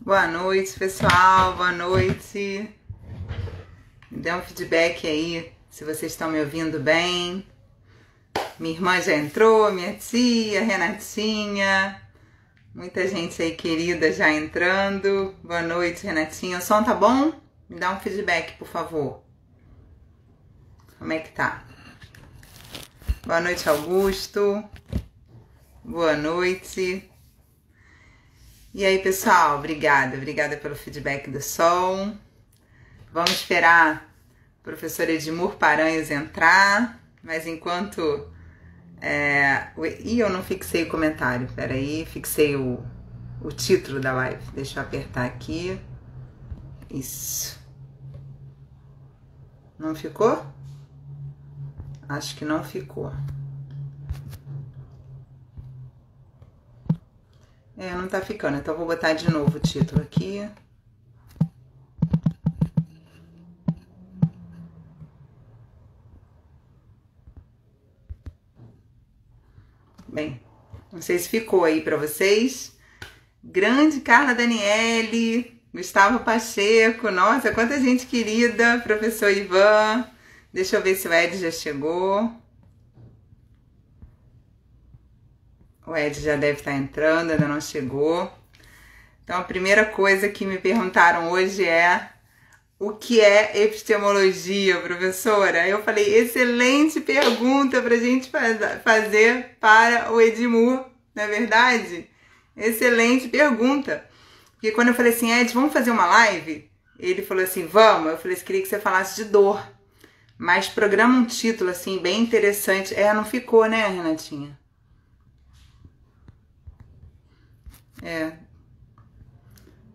Boa noite, pessoal. Boa noite. Me dê um feedback aí, se vocês estão me ouvindo bem. Minha irmã já entrou, minha tia, Renatinha. Muita gente aí querida já entrando. Boa noite, Renatinha. O som tá bom? Me dá um feedback, por favor. Como é que tá? Boa noite, Augusto. Boa noite. E aí, pessoal, obrigada pelo feedback do som. Vamos esperar o professor Edmur Paranhos entrar, mas enquanto... Ih, eu não fixei o comentário, peraí, fixei o título da live. Deixa eu apertar aqui. Isso. Não ficou? Acho que não ficou. Não tá ficando, então eu vou botar de novo o título aqui. Bem, não sei se ficou aí pra vocês. Grande Carla Daniele, Gustavo Pacheco, nossa, quanta gente querida, professor Ivan. Deixa eu ver se o Ed já chegou. O Ed já deve estar entrando, ainda não chegou. Então, a primeira coisa que me perguntaram hoje é: o que é epistemologia, professora? Eu falei, excelente pergunta para a gente fazer para o Edmur, não é verdade? Excelente pergunta. Porque quando eu falei assim, Ed, vamos fazer uma live? Ele falou assim, vamos. Eu falei, queria que você falasse de dor. Mas programa um título assim, bem interessante. Não ficou, né, Renatinha?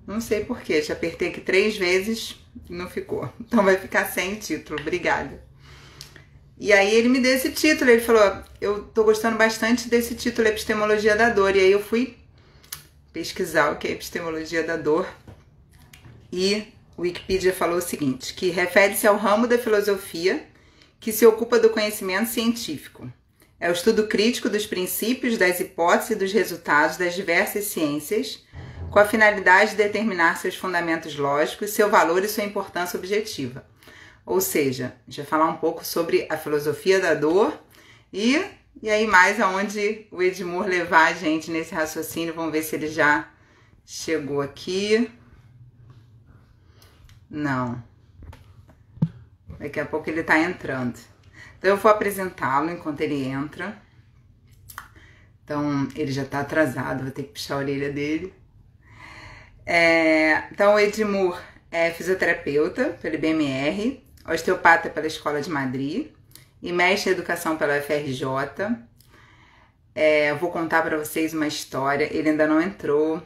Não sei porquê, te apertei aqui 3 vezes e não ficou. Então vai ficar sem título, obrigada. E aí ele me deu esse título, ele falou, eu tô gostando bastante desse título, Epistemologia da Dor. E aí eu fui pesquisar o que é Epistemologia da Dor. E o Wikipedia falou o seguinte, que refere-se ao ramo da filosofia que se ocupa do conhecimento científico. É o estudo crítico dos princípios, das hipóteses e dos resultados das diversas ciências, com a finalidade de determinar seus fundamentos lógicos, seu valor e sua importância objetiva. Ou seja, a gente vai falar um pouco sobre a filosofia da dor e aí mais aonde o Edmur levar a gente nesse raciocínio. Vamos ver se ele já chegou aqui. Não. Daqui a pouco ele está entrando. Então eu vou apresentá-lo enquanto ele entra. Então ele já está atrasado, vou ter que puxar a orelha dele. Então o Edmur é fisioterapeuta pelo IBMR, osteopata pela Escola de Madrid e mestre em educação pela UFRJ. Eu vou contar para vocês uma história, ele ainda não entrou.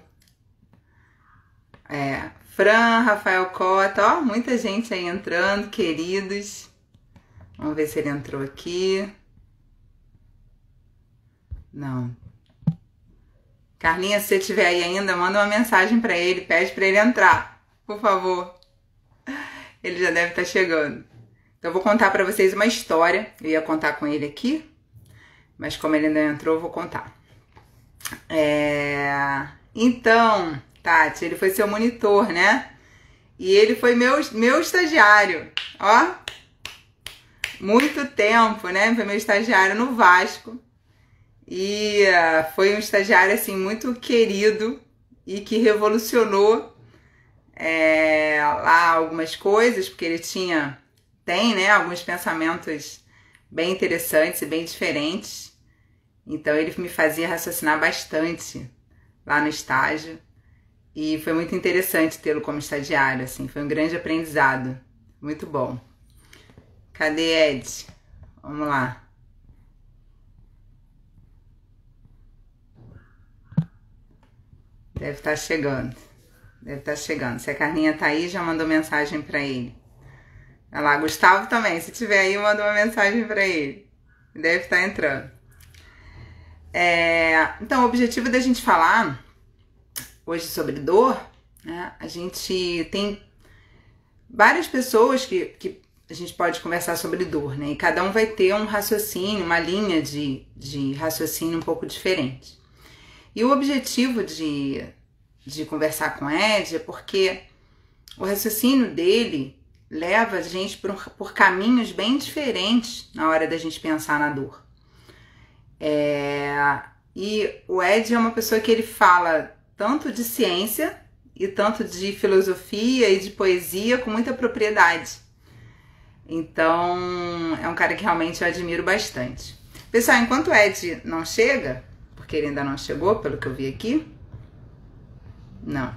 Fran, Rafael Cota, muita gente aí entrando, queridos. Vamos ver se ele entrou aqui. Não. Carlinha, se você estiver aí ainda, manda uma mensagem para ele, pede para ele entrar, por favor. Ele já deve estar chegando. Então eu vou contar para vocês uma história. Eu ia contar com ele aqui, mas como ele ainda não entrou, eu vou contar. Então, Tati, ele foi seu monitor, né? E ele foi meu estagiário, ó. Muito tempo, né? Foi meu estagiário no Vasco. E foi um estagiário, assim, muito querido e que revolucionou lá algumas coisas, porque ele tem, né, alguns pensamentos bem interessantes e bem diferentes. Então, ele me fazia raciocinar bastante lá no estágio. E foi muito interessante tê-lo como estagiário, assim, foi um grande aprendizado. Muito bom. Cadê Ed? Vamos lá. Deve estar chegando. Se a Carlinha tá aí, já mandou mensagem para ele. Olha lá, Gustavo também. Se tiver aí, manda uma mensagem para ele. Deve estar entrando. Então, o objetivo da gente falar hoje sobre dor, né? A gente tem várias pessoas que a gente pode conversar sobre dor, né? E cada um vai ter um raciocínio, uma linha de raciocínio um pouco diferente. E o objetivo de conversar com o Ed é porque o raciocínio dele leva a gente por caminhos bem diferentes na hora da gente pensar na dor. E o Ed é uma pessoa que ele fala tanto de ciência e tanto de filosofia e de poesia com muita propriedade. Então, é um cara que realmente eu admiro bastante. Pessoal, enquanto o Ed não chega, porque ele ainda não chegou, pelo que eu vi aqui, não.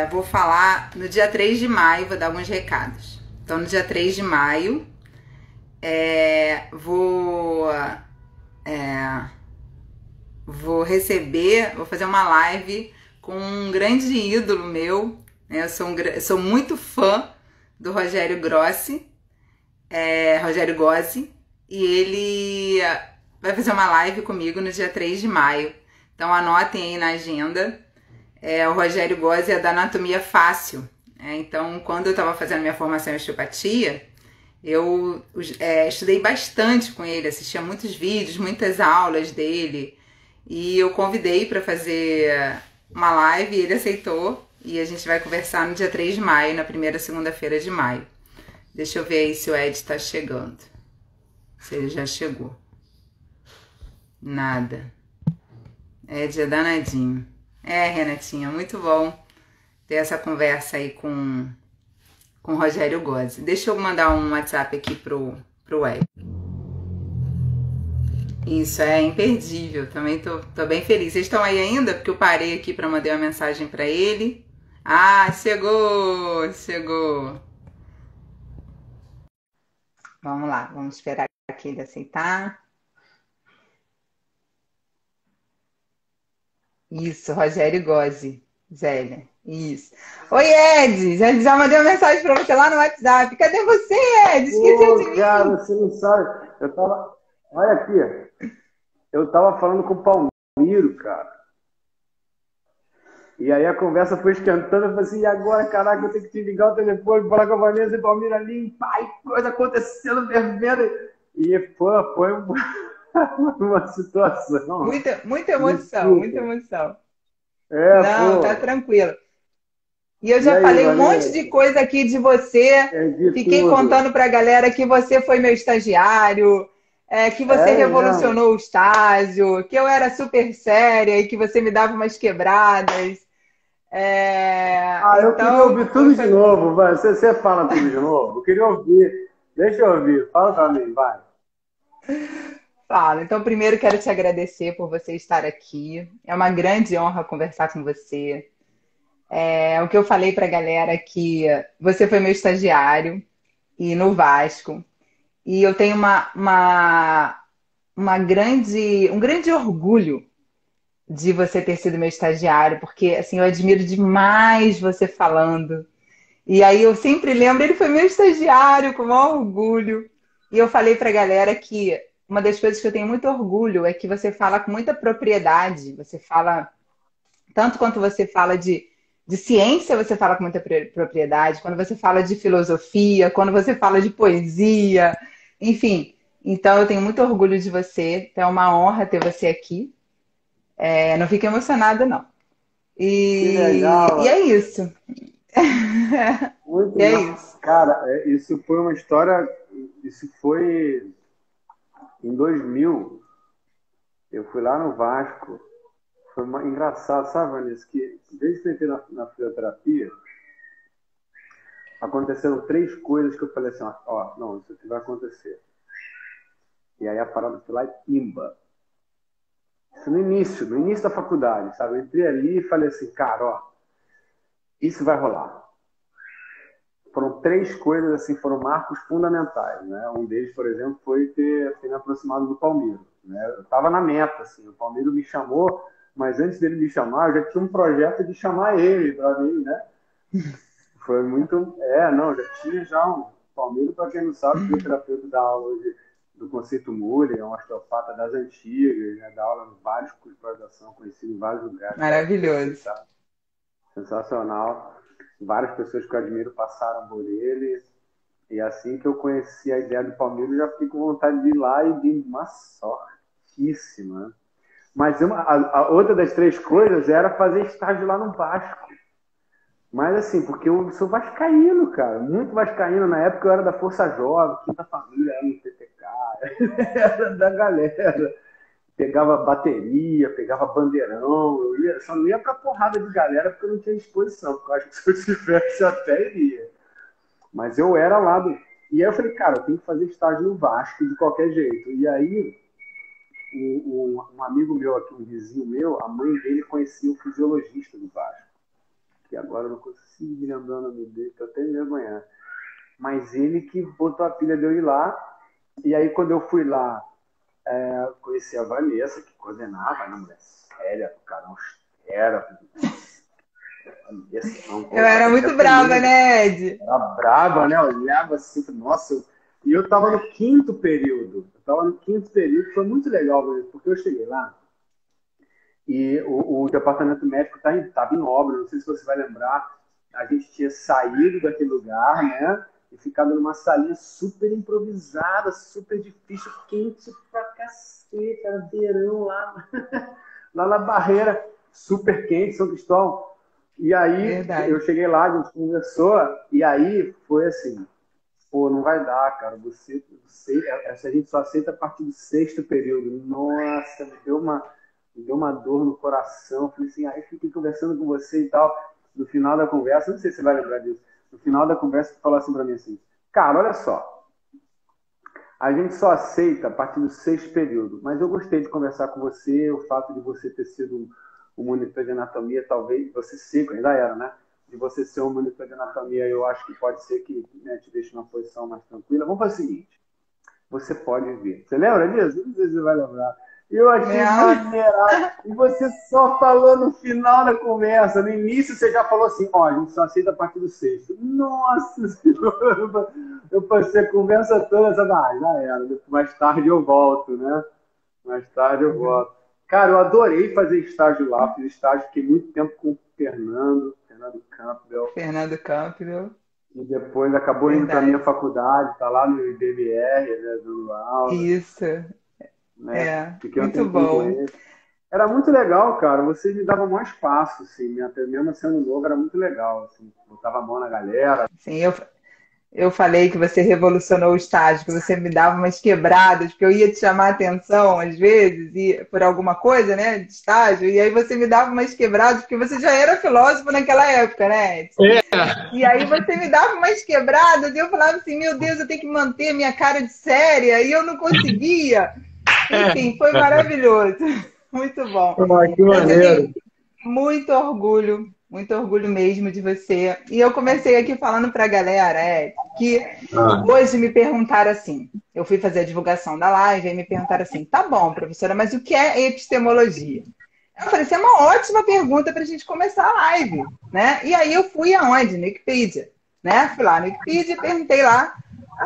Vou falar no dia 3 de maio, vou dar alguns recados. Então, no dia 3 de maio, vou fazer uma live com um grande ídolo meu, né? Eu sou muito fã do Rogério Grossi, Rogério Gozzi, e ele vai fazer uma live comigo no dia 3 de maio. Então anotem aí na agenda. O Rogério Gozzi é da Anatomia Fácil. Então, quando eu estava fazendo minha formação em osteopatia, eu estudei bastante com ele, assistia muitos vídeos, muitas aulas dele, e eu convidei para fazer uma live e ele aceitou, e a gente vai conversar no dia 3 de maio, na primeira segunda-feira de maio. Deixa eu ver aí se o Ed está chegando. Se ele já chegou. Nada. Ed é danadinho. Renatinha, muito bom ter essa conversa aí com o Rogério Gozzi. Deixa eu mandar um WhatsApp aqui pro Ed. Isso, é imperdível. Também tô bem feliz. Vocês estão aí ainda? Porque eu parei aqui para mandar uma mensagem para ele. Ah, chegou! Chegou! Vamos lá, vamos esperar que ele aceitar. Isso, Rogério Gozzi, Zélia. Isso. Oi, Ed! Já mandei uma mensagem para você lá no WhatsApp. Cadê você, Ed? Esqueceu de mim. Cara, você não sabe. Olha aqui. Eu tava falando com o Palmiro, cara. E aí a conversa foi esquentando. Eu falei assim, e agora, caraca, eu tenho que te ligar o telefone, falar com a Vanessa e o Palmiro ali. Pai, coisa acontecendo, fervendo. E foi uma situação. Muita emoção, Desculpa. muita emoção. Não, tá Pô. tranquilo. E eu E já aí, falei um monte Vanessa? de coisa aqui de você. De Fiquei tudo. contando pra galera que você foi meu estagiário, que você Mesmo? revolucionou o estágio, que eu era super séria e que você me dava umas quebradas. Eu queria Então, ouvir tudo de novo, vai. Você fala tudo de novo? Eu queria ouvir. Deixa eu ouvir. Fala pra mim, vai. falo. Então, primeiro quero te agradecer por você estar aqui. É uma grande honra conversar com você. O que eu falei pra galera é que você foi meu estagiário e no Vasco. E eu tenho um grande orgulho de você ter sido meu estagiário, porque assim, eu admiro demais você falando. E aí eu sempre lembro, ele foi meu estagiário, com o maior orgulho. E eu falei pra galera que uma das coisas que eu tenho muito orgulho é que você fala com muita propriedade. Você fala, tanto quanto você fala de ciência, você fala com muita propriedade. Quando você fala de filosofia, quando você fala de poesia, enfim. Então eu tenho muito orgulho de você. Então é uma honra ter você aqui. Não fique emocionada, não. Que E legal. é isso. Muito E é massa. isso. Cara, isso foi uma história. Isso foi em 2000. Eu fui lá no Vasco. Foi engraçado, sabe, Vanessa? Que desde que eu entrei na fisioterapia, aconteceram três coisas que eu falei assim: ó, não, isso aqui vai acontecer. E aí a parada foi lá e pimba. Isso no início da faculdade, sabe? Eu entrei ali e falei assim, cara, ó, isso vai rolar. Foram três coisas, assim, foram marcos fundamentais, né? Um deles, por exemplo, foi ter me aproximado do Palmiro, né? Eu estava na meta, assim, o Palmiro me chamou, mas antes dele me chamar, eu já tinha um projeto de chamar ele para mim, né? Foi muito... não, já tinha já um... Palmiro, para quem não sabe, fisioterapeuta da aula hoje do Conceito Murray, é um osteopata das antigas, né? Dá aula em vários cursos de pós-graduação, conhecido em vários lugares, cara, Maravilhoso. sensacional. Várias pessoas que eu admiro passaram por ele. E assim que eu conheci a ideia do Palmeiras, já fiquei com vontade de ir lá e dei uma sortíssima. Mas a outra das três coisas era fazer estágio lá no Vasco. Mas assim, porque eu sou vascaíno, cara. Muito vascaíno. Na época eu era da Força Jovem, Quinta Família, era no TTK. Era da galera. Pegava bateria, pegava bandeirão. Só não ia pra porrada de galera porque eu não tinha disposição. Porque eu acho que se eu tivesse até iria. Mas eu era lá do... E aí eu falei, cara, eu tenho que fazer estágio no Vasco de qualquer jeito. E aí, um amigo meu aqui, um vizinho meu, a mãe dele conhecia o fisiologista do Vasco. Que agora eu não consigo me lembrar o nome dele, tô até me vergonhando. Mas ele que botou a pilha de eu ir lá. E aí, quando eu fui lá, conheci a Vanessa, que coordenava, né, mulher séria, o cara era. Eu era muito brava, né, Ed? Era brava, né? Eu olhava assim, nossa. E eu tava no quinto período. Foi muito legal, porque eu cheguei lá e o departamento médico estava em obra. Não sei se você vai lembrar. A gente tinha saído daquele lugar, né? E ficado numa salinha super improvisada, super difícil, quente pra cacete. Era verão lá, lá na Barreira, super quente, São Cristóvão. E aí, Verdade. eu cheguei lá, a gente conversou, e aí foi assim, pô, não vai dar, cara, a gente só aceita a partir do sexto período. Nossa, me deu uma dor no coração. Falei assim, aí fiquei conversando com você e tal. No final da conversa, não sei se você vai lembrar disso, no final da conversa, tu falou assim pra mim assim, cara, olha só, a gente só aceita a partir do sexto período, mas eu gostei de conversar com você, o fato de você ter sido um monitor de anatomia, talvez, você ser, ainda era, né? De você ser um monitor de anatomia, eu acho que pode ser que, né, te deixe numa posição mais tranquila. Vamos fazer o seguinte, você pode ver. Você lembra disso? Não sei se você vai lembrar. Eu achei maneirado. E você só falou no final da conversa. No início você já falou assim, ó, a gente só aceita a partir do sexto. Nossa Senhora! Eu passei a conversa toda, já era. Mais tarde eu volto, né? Mais tarde eu volto. Cara, eu adorei fazer estágio lá. Fiz estágio, fiquei muito tempo com o Fernando Campbell. Fernando Campbell. E depois acabou indo para a minha faculdade, tá lá no IBMR, né, do aula. Isso. Né? Fiquei Muito bom. Era muito legal, cara. Você me dava mais espaço, assim, mesmo sendo novo, era muito legal, assim. Botava a mão na galera. Sim, eu falei que você revolucionou o estágio, que você me dava umas quebradas, porque eu ia te chamar a atenção às vezes, e, por alguma coisa, né, de estágio, e aí você me dava umas quebradas, porque você já era filósofo naquela época, né? E aí você me dava umas quebradas, e eu falava assim, meu Deus, eu tenho que manter minha cara de séria, e eu não conseguia. Enfim, foi maravilhoso. Muito bom. Que maneiro. Muito orgulho mesmo de você. E eu comecei aqui falando para a galera, que hoje me perguntaram assim, eu fui fazer a divulgação da live e me perguntaram assim, tá bom, professora, mas o que é epistemologia? Eu falei, isso é uma ótima pergunta para a gente começar a live, né? E aí eu fui aonde? No Wikipedia, né? Fui lá no Wikipedia e perguntei lá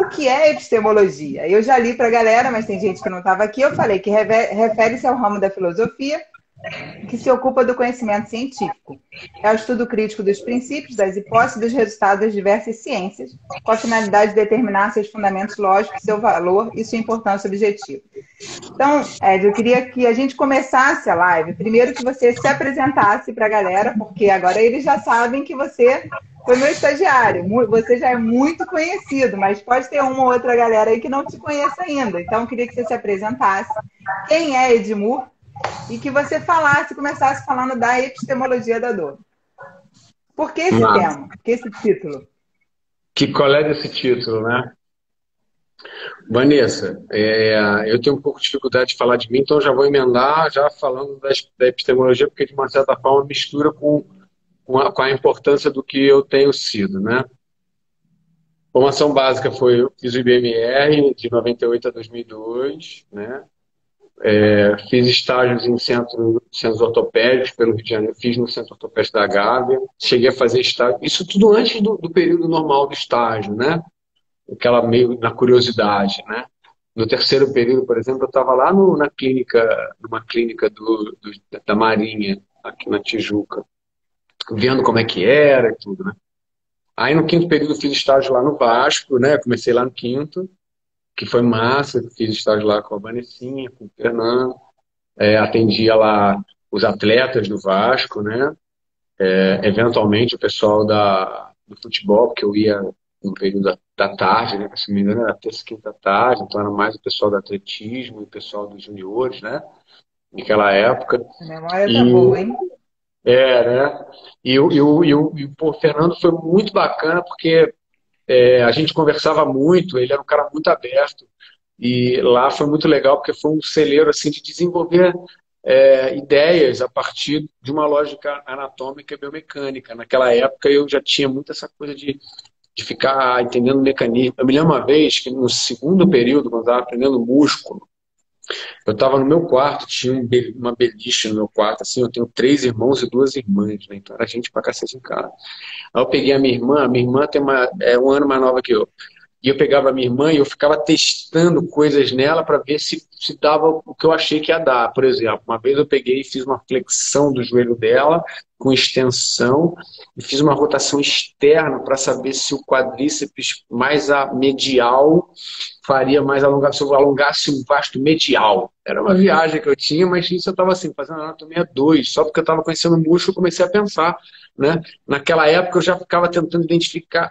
o que é epistemologia. Eu já li para a galera, mas tem gente que não estava aqui. Eu falei que refere-se ao ramo da filosofia que se ocupa do conhecimento científico. É o estudo crítico dos princípios, das hipóteses e dos resultados das diversas ciências, com a finalidade de determinar seus fundamentos lógicos, seu valor e sua importância objetiva. Então, Ed, eu queria que a gente começasse a live. Primeiro que você se apresentasse para a galera, porque agora eles já sabem que você foi meu estagiário. Você já é muito conhecido, mas pode ter uma ou outra galera aí que não te conhece ainda. Então, eu queria que você se apresentasse. Quem é Edmur? E que você começasse falando da epistemologia da dor. Por que esse tema? Por que esse título? Que colé desse título, né? Vanessa, eu tenho um pouco de dificuldade de falar de mim, então já vou emendar já falando da epistemologia, porque de uma certa forma mistura com a importância do que eu tenho sido, né? Formação básica eu fiz o IBMR de 98 a 2002, né? Fiz estágios em centros ortopédicos pelo Rio de Janeiro, fiz no Centro Ortopédico da Gávea, cheguei a fazer estágio, isso tudo antes do período normal do estágio, né? Aquela meio na curiosidade, né? No terceiro período, por exemplo, eu estava lá numa clínica da Marinha, aqui na Tijuca, vendo como é que era e tudo, né? Aí no quinto período eu fiz estágio lá no Vasco, né? Comecei lá no quinto, que foi massa, fiz estágio lá com a Vanessinha, com o Fernando. atendia lá os atletas do Vasco, né? Eventualmente o pessoal do futebol, porque eu ia no período da tarde, né? Se não me engano, era terça, quinta tarde, então era mais o pessoal do atletismo e o pessoal dos juniores, né? Naquela época. A memória tá E, boa, hein? né? Pô, o Fernando foi muito bacana porque a gente conversava muito, ele era um cara muito aberto. E lá foi muito legal porque foi um celeiro assim, de desenvolver ideias a partir de uma lógica anatômica e biomecânica. Naquela época eu já tinha muito essa coisa de ficar entendendo o mecanismo. Eu me lembro uma vez que no segundo período, quando eu estava aprendendo músculo, eu estava no meu quarto, tinha uma beliche no meu quarto, assim, eu tenho 3 irmãos e 2 irmãs, né? Então era gente pra cacete em casa. Aí eu peguei a minha irmã é 1 ano mais nova que eu. E eu pegava a minha irmã e eu ficava testando coisas nela para ver se dava o que eu achei que ia dar. Por exemplo, uma vez eu peguei e fiz uma flexão do joelho dela com extensão e fiz uma rotação externa para saber se o quadríceps mais a medial faria mais alongado, se eu alongasse um vasto medial. Era uma viagem que eu tinha, mas isso eu estava assim, fazendo anatomia 2, só porque eu estava conhecendo o músculo, eu comecei a pensar, né? Naquela época eu já ficava tentando identificar.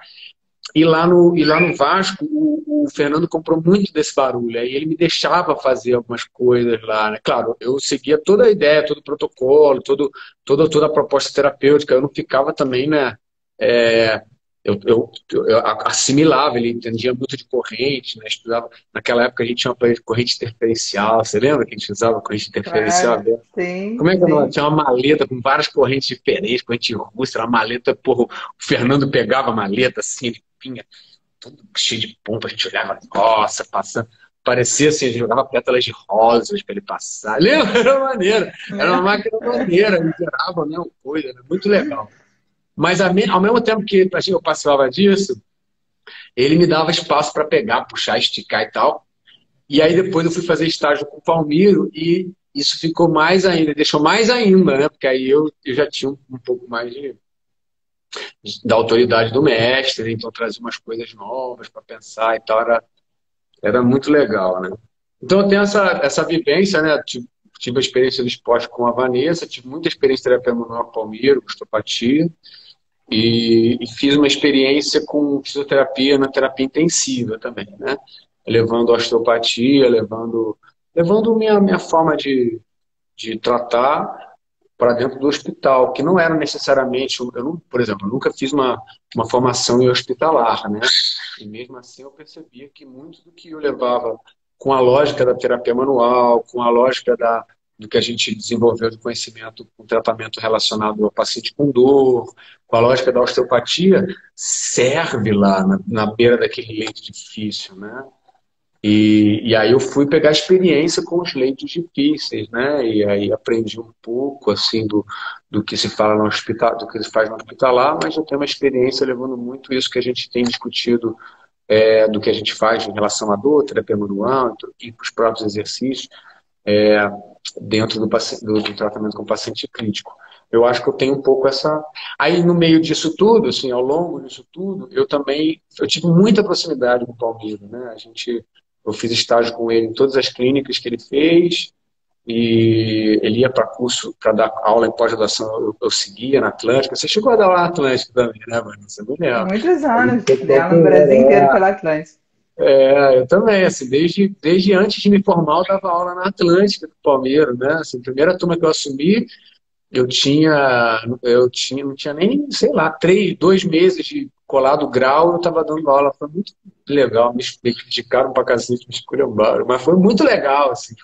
E lá no Vasco, o Fernando comprou muito desse barulho. Aí ele me deixava fazer algumas coisas lá, né? Claro, eu seguia toda a ideia, todo o protocolo, toda a proposta terapêutica. Eu não ficava também, né? é, eu assimilava, ele entendia muito de corrente, né? Estudava. Naquela época a gente tinha uma corrente interferencial. Você lembra que a gente usava corrente interferencial? Claro, sim, Como é que eu sim. tinha uma maleta com várias correntes diferentes, corrente russa, era uma maleta, porra, o Fernando pegava a maleta assim, ele vinha tudo cheio de pompa, a gente olhava, nossa, passando. Parecia assim, a gente jogava pétalas de rosas para ele passar. Lembra? Era maneiro. Era uma máquina maneira, ele gerava a mesma coisa, era muito legal. Mas ao mesmo tempo que assim, eu participava disso, ele me dava espaço para pegar, puxar, esticar e tal. E aí depois eu fui fazer estágio com o Palmiro e isso ficou mais ainda, deixou mais ainda, né? Porque aí eu já tinha um pouco mais da autoridade do mestre, então trazia umas coisas novas para pensar e tal, era muito legal, né? Então eu tenho essa vivência, né? Tive a experiência do esporte com a Vanessa, tive muita experiência de terapia manual com o Palmiro, osteopatia, e fiz uma experiência com fisioterapia na terapia intensiva também, né? Levando osteopatia, levando minha forma de tratar para dentro do hospital, que não era necessariamente, eu não, por exemplo, eu nunca fiz uma formação em hospitalar, né? E mesmo assim eu percebia que muito do que eu levava com a lógica da terapia manual, com a lógica do que a gente desenvolveu de conhecimento com tratamento relacionado ao paciente com dor, com a lógica da osteopatia, serve lá na beira daquele leito difícil, né? E aí eu fui pegar experiência com os leitos difíceis, né? E aí aprendi um pouco assim do que se fala no hospital, do que se faz no hospitalar, mas eu tenho uma experiência levando muito isso que a gente tem discutido do que a gente faz em relação à dor, terapia manual e os próprios exercícios é, dentro do tratamento com paciente crítico. Eu acho que eu tenho um pouco essa. Aí no meio disso tudo, assim, ao longo disso tudo, eu tive muita proximidade com o Palmiro, né? Eu fiz estágio com ele em todas as clínicas que ele fez e ele ia para curso para dar aula em pós-graduação. Eu seguia na Atlântica. Você chegou a dar aula na Atlântica também, né, Vanessa? Você me lembra. Muitos A gente anos, foi dela no Brasil inteiro companheiro, pela Atlântica. eu também, assim, desde antes de me formar, eu dava aula na Atlântica do Palmeiras, né? Assim, a primeira turma que eu assumi, não tinha nem, sei lá, 2 meses de colado grau, eu estava dando aula. Foi muito legal, me criticaram pra cacete, me esculhambaram, mas foi muito legal, assim,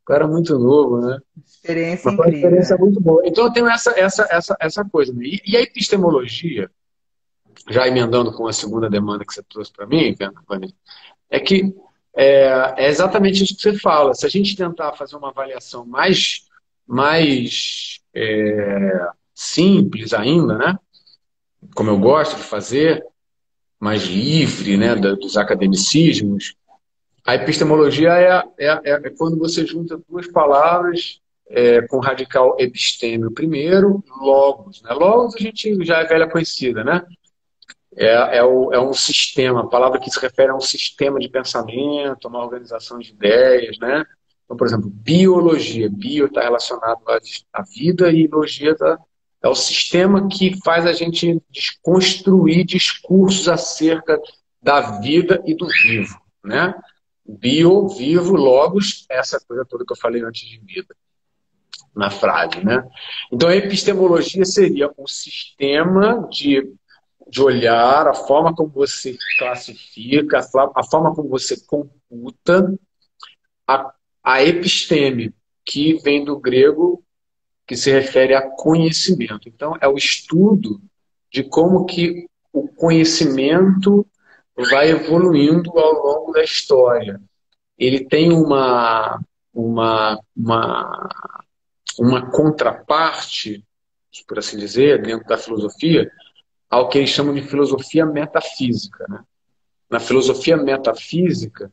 eu era muito novo, né? Experiência Mas foi uma incrível, experiência né? muito boa. Então eu tenho essa coisa, né? E a epistemologia, já emendando com a segunda demanda que você trouxe para mim, Vanessa, é que é exatamente isso que você fala. Se a gente tentar fazer uma avaliação mais simples ainda, né? Como eu gosto de fazer, mais livre, né? Dos academicismos, a epistemologia é quando você junta duas palavras com radical epistêmio primeiro, logos. Né? Logos a gente já é velha conhecida, né? É um sistema, a palavra que se refere a um sistema de pensamento, a uma organização de ideias, né? Então, por exemplo, biologia. Bio está relacionado à vida e logia é o sistema que faz a gente desconstruir discursos acerca da vida e do vivo, né? Bio, vivo, logos, essa coisa toda que eu falei antes de vida, na frase, né? Então, a epistemologia seria um sistema de olhar, a forma como você classifica, a forma como você computa a, a episteme, que vem do grego, que se refere a conhecimento. Então, é o estudo de como que o conhecimento vai evoluindo ao longo da história. Ele tem uma contraparte, por assim dizer, dentro da filosofia, ao que eles chamam de filosofia metafísica, né? Na filosofia metafísica,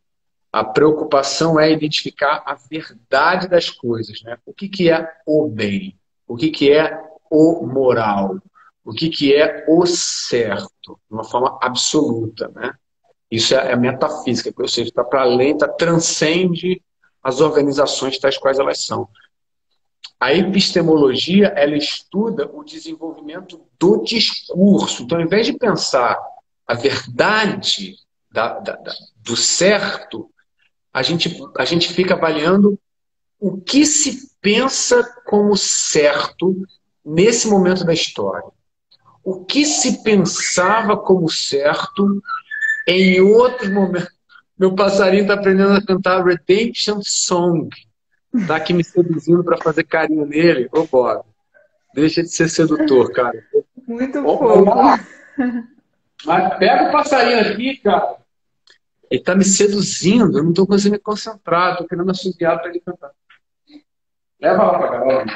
a preocupação é identificar a verdade das coisas, né? O que é o bem? O que é o moral? O que é o certo? De uma forma absoluta, né? Isso é a metafísica, ou seja, está para além, transcende as organizações tais quais elas são. A epistemologia, ela estuda o desenvolvimento do discurso. Então, ao invés de pensar a verdade do certo, a gente fica avaliando o que se pensa como certo nesse momento da história. O que se pensava como certo em outros momentos. Meu passarinho está aprendendo a cantar Redemption Song. Tá aqui me seduzindo para fazer carinho nele. Ô, Bob, deixa de ser sedutor, cara. Muito fofo. Mas pega o passarinho aqui, cara. Ele tá me seduzindo, eu não tô conseguindo me concentrar, tô querendo assoviar para ele cantar. Leva lá pra galera.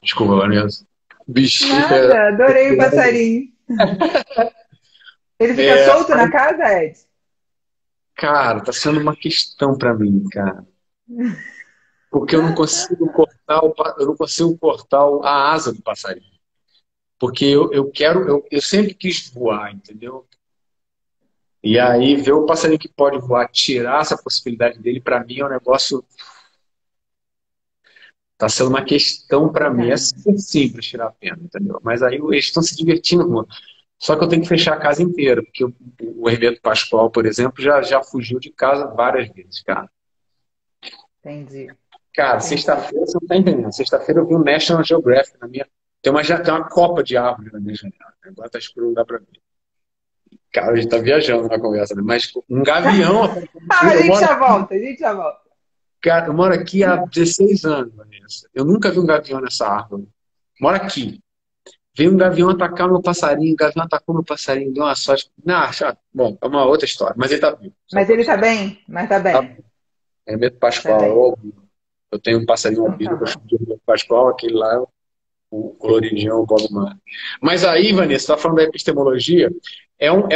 Desculpa, Vanessa. Bichinho. Nada, adorei o passarinho. Ele fica solto na casa, Ed? Cara, tá sendo uma questão para mim, cara. Porque eu não consigo cortar a asa do passarinho. Porque eu sempre quis voar, entendeu? E aí, ver o passarinho que pode voar, tirar essa possibilidade dele, para mim é um negócio. Tá sendo uma questão para mim. É simples tirar a pena, entendeu? Mas aí eles estão se divertindo muito. Só que eu tenho que fechar a casa inteira, porque o Hermeto Pascoal, por exemplo, já fugiu de casa várias vezes, cara. Entendi. Cara, sexta-feira, você não tá entendendo. Sexta-feira eu vi um National Geographic na minha. Tem uma copa de árvore na minha janela. Agora tá escuro, não dá pra ver. Cara, a gente tá viajando na conversa, né? Mas um gavião. A gente já volta. Cara, eu moro aqui há 16 anos, Vanessa. Eu nunca vi um gavião nessa árvore. Moro aqui. Veio um gavião atacar meu passarinho, o gavião atacou meu passarinho, deu uma sorte. Não, bom, é uma outra história, mas ele tá vivo. Mas ele tá bem? Mas tá bem. É Hermeto Pascoal, eu tenho um passarinho albino, eu chamo de Hermeto Pascoal, aquele lá, o coloridinho, o Bob Marley. Mas aí, Vanessa, você tá falando da epistemologia, é um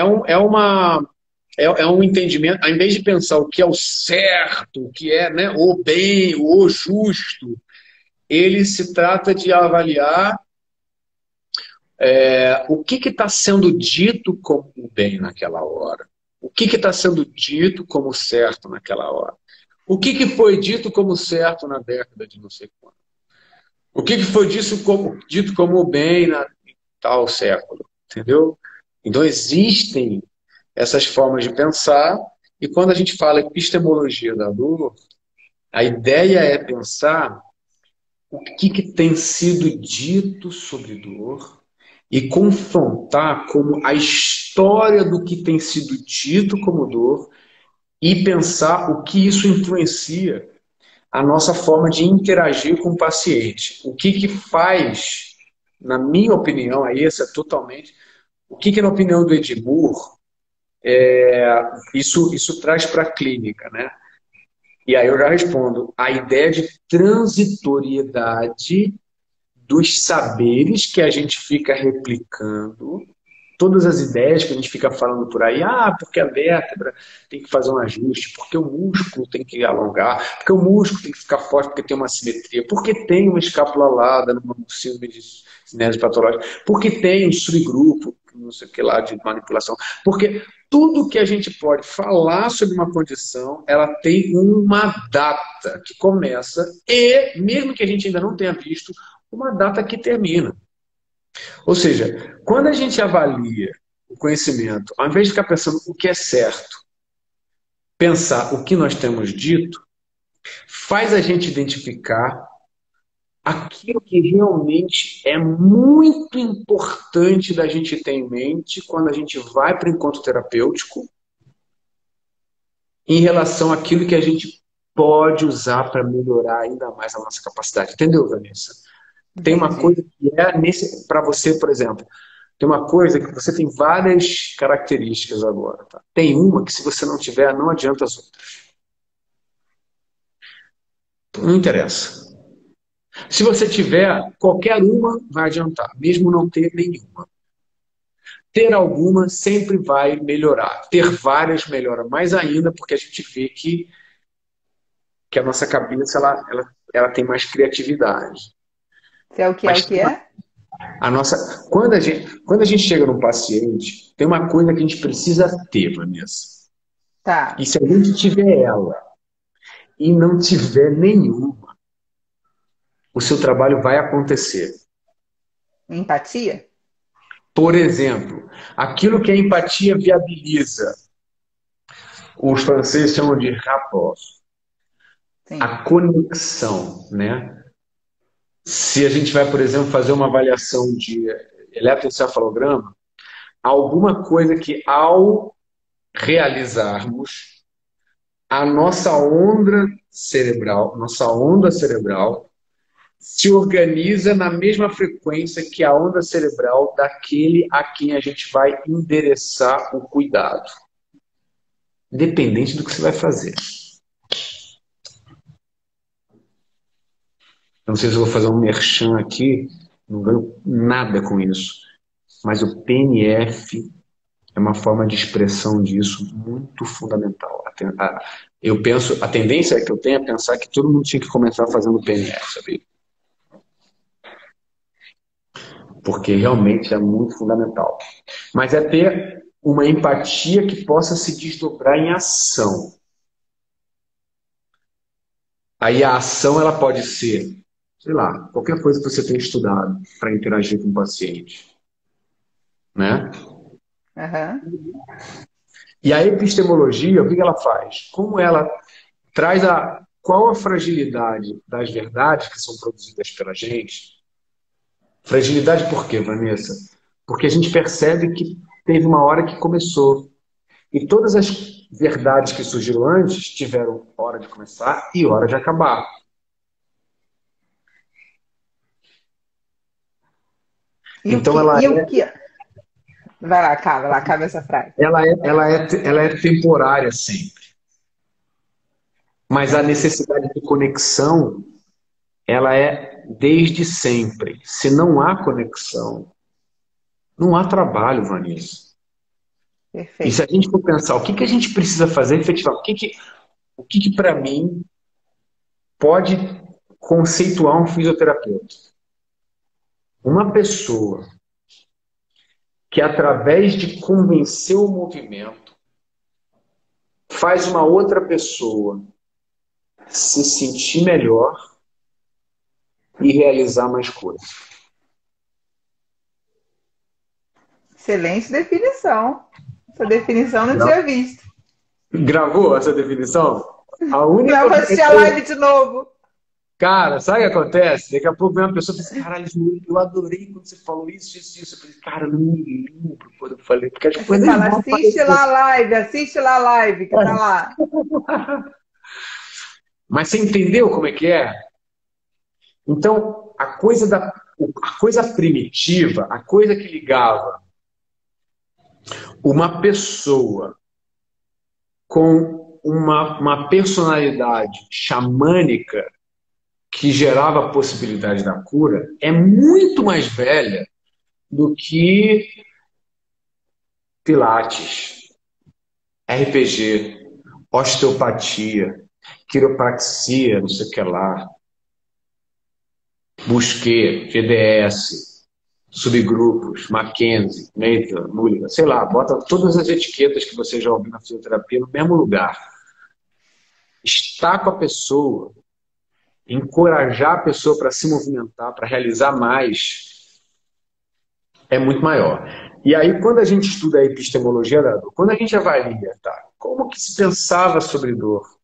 entendimento, ao invés de pensar o que é o certo, o que é, né, o bem, o justo, ele se trata de avaliar o que está sendo dito como o bem naquela hora. O que está sendo dito como certo naquela hora. O que foi dito como certo na década de não sei quando. O que foi dito como bem na tal século. Entendeu? Então existem essas formas de pensar, e quando a gente fala epistemologia da dor, a ideia é pensar o que tem sido dito sobre dor e confrontar como a história do que tem sido dito como dor e pensar o que isso influencia a nossa forma de interagir com o paciente. O que faz, na minha opinião, aí essa é totalmente, o que na opinião do Edmur, isso traz para a clínica, né? E aí eu já respondo, a ideia de transitoriedade dos saberes que a gente fica replicando todas as ideias que a gente fica falando por aí, porque a vértebra tem que fazer um ajuste, porque o músculo tem que alongar, porque o músculo tem que ficar forte, porque tem uma simetria, porque tem uma escápula alada numa síndrome de cinese patológica, porque tem um subgrupo, não sei o que lá, de manipulação, porque tudo que a gente pode falar sobre uma condição, ela tem uma data que começa e, mesmo que a gente ainda não tenha visto, uma data que termina. Ou seja, quando a gente avalia o conhecimento, ao invés de ficar pensando o que é certo, pensar o que nós temos dito, faz a gente identificar aquilo que realmente é muito importante da gente ter em mente quando a gente vai para o encontro terapêutico em relação àquilo que a gente pode usar para melhorar ainda mais a nossa capacidade. Entendeu, Vanessa? Tem uma coisa que é para você, por exemplo, tem uma coisa que você tem várias características agora. Tá? Tem uma que se você não tiver, não adianta as outras. Não interessa. Se você tiver, qualquer uma vai adiantar, mesmo não ter nenhuma. Ter alguma sempre vai melhorar. Ter várias melhora mais ainda, porque a gente vê que a nossa cabeça ela tem mais criatividade. Se é o que é o que é? Quando a gente chega num paciente, tem uma coisa que a gente precisa ter, Vanessa. Tá. E se a gente tiver ela e não tiver nenhuma, o seu trabalho vai acontecer. Empatia? Por exemplo, aquilo que a empatia viabiliza, os franceses chamam de rapport, a conexão, né? Se a gente vai, por exemplo, fazer uma avaliação de eletroencefalograma, alguma coisa que ao realizarmos, a nossa onda cerebral se organiza na mesma frequência que a onda cerebral daquele a quem a gente vai endereçar o cuidado. Independente do que você vai fazer. Eu não sei se eu vou fazer um merchan aqui, não ganho nada com isso. Mas o PNF é uma forma de expressão disso muito fundamental. Eu penso, a tendência que eu tenho é pensar que todo mundo tinha que começar fazendo PNF, sabe? Porque realmente é muito fundamental. Mas é ter uma empatia que possa se desdobrar em ação. Aí a ação ela pode ser, sei lá, qualquer coisa que você tenha estudado para interagir com o paciente. Né? Uhum. E a epistemologia, o que ela faz? Como ela traz qual a fragilidade das verdades que são produzidas pela gente? Fragilidade por quê, Vanessa? Porque a gente percebe que teve uma hora que começou. E todas as verdades que surgiram antes tiveram hora de começar e hora de acabar. Então ela é... Vai lá, acaba essa frase. Ela é temporária sempre. Mas a necessidade de conexão, ela é desde sempre. Se não há conexão, não há trabalho, Vanessa. Perfeito. E se a gente for pensar, o que a gente precisa fazer efetivamente? O que para mim pode conceituar um fisioterapeuta? Uma pessoa que, através de convencer o movimento, faz uma outra pessoa se sentir melhor e realizar mais coisas. Excelente definição. Essa definição não tinha visto. Gravou essa definição? Não, vou assistir a live de novo. Cara, sabe o que acontece? Daqui a pouco vem uma pessoa e diz, caralho, eu adorei quando você falou isso. Eu falei, cara, eu não me lembro quando eu falei. Porque acho que foi assiste lá a live, que tá lá. Mas você entendeu como é que é? Então, a coisa primitiva, a coisa que ligava uma pessoa com uma personalidade xamânica que gerava a possibilidade da cura é muito mais velha do que Pilates, RPG, osteopatia, quiropraxia, não sei o que lá, Busquet, GDS, subgrupos, Mackenzie, Nathan, Mulligan, sei lá, bota todas as etiquetas que você já ouviu na fisioterapia no mesmo lugar. Estar com a pessoa, encorajar a pessoa para se movimentar, para realizar mais, é muito maior. E aí, quando a gente estuda a epistemologia da dor, quando a gente avalia, tá, como que se pensava sobre dor?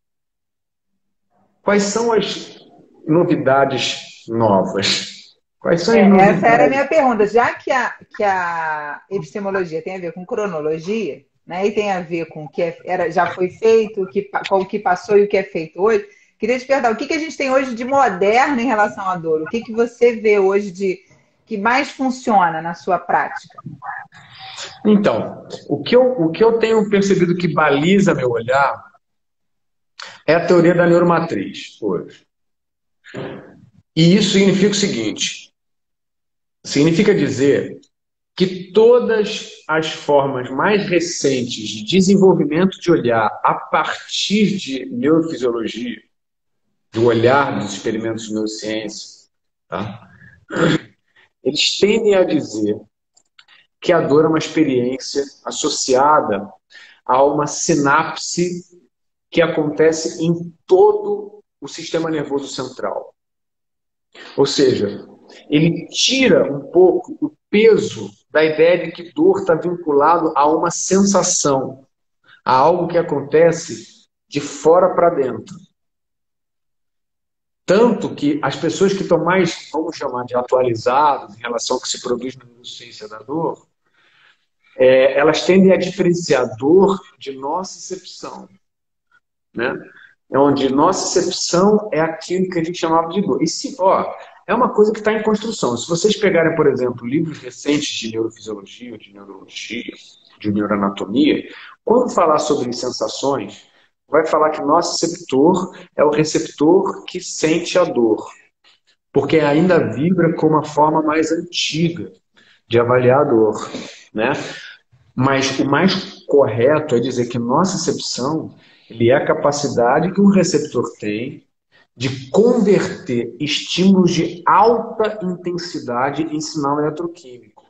Quais são as novidades novas? Quais são as Essa era a novidades? minha pergunta. Já que a epistemologia tem a ver com cronologia, né, e tem a ver com o que já foi feito, com o que passou e o que é feito hoje, queria te perguntar, o que a gente tem hoje de moderno em relação à dor? O que você vê hoje que mais funciona na sua prática? Então, o que eu tenho percebido que baliza meu olhar é a teoria da neuromatriz hoje. E isso significa o seguinte: significa dizer que todas as formas mais recentes de desenvolvimento de olhar a partir de neurofisiologia, do olhar dos experimentos de neurociência, tá? Eles tendem a dizer que a dor é uma experiência associada a uma sinapse que acontece em todo o sistema nervoso central. Ou seja, ele tira um pouco o peso da ideia de que dor está vinculado a uma sensação, a algo que acontece de fora para dentro. Tanto que as pessoas que estão mais, vamos chamar de atualizadas em relação ao que se produz na neurociência da dor, elas tendem a diferenciar dor de nocicepção, né? Onde nocicepção é aquilo que a gente chamava de dor. E é uma coisa que está em construção. Se vocês pegarem, por exemplo, livros recentes de neurofisiologia, de neurologia, de neuroanatomia, quando falar sobre sensações, vai falar que nociceptor é o receptor que sente a dor, porque ainda vibra com uma forma mais antiga de avaliar a dor, né? Mas o mais correto é dizer que nocicepção ele é a capacidade que um receptor tem de converter estímulos de alta intensidade em sinal eletroquímico.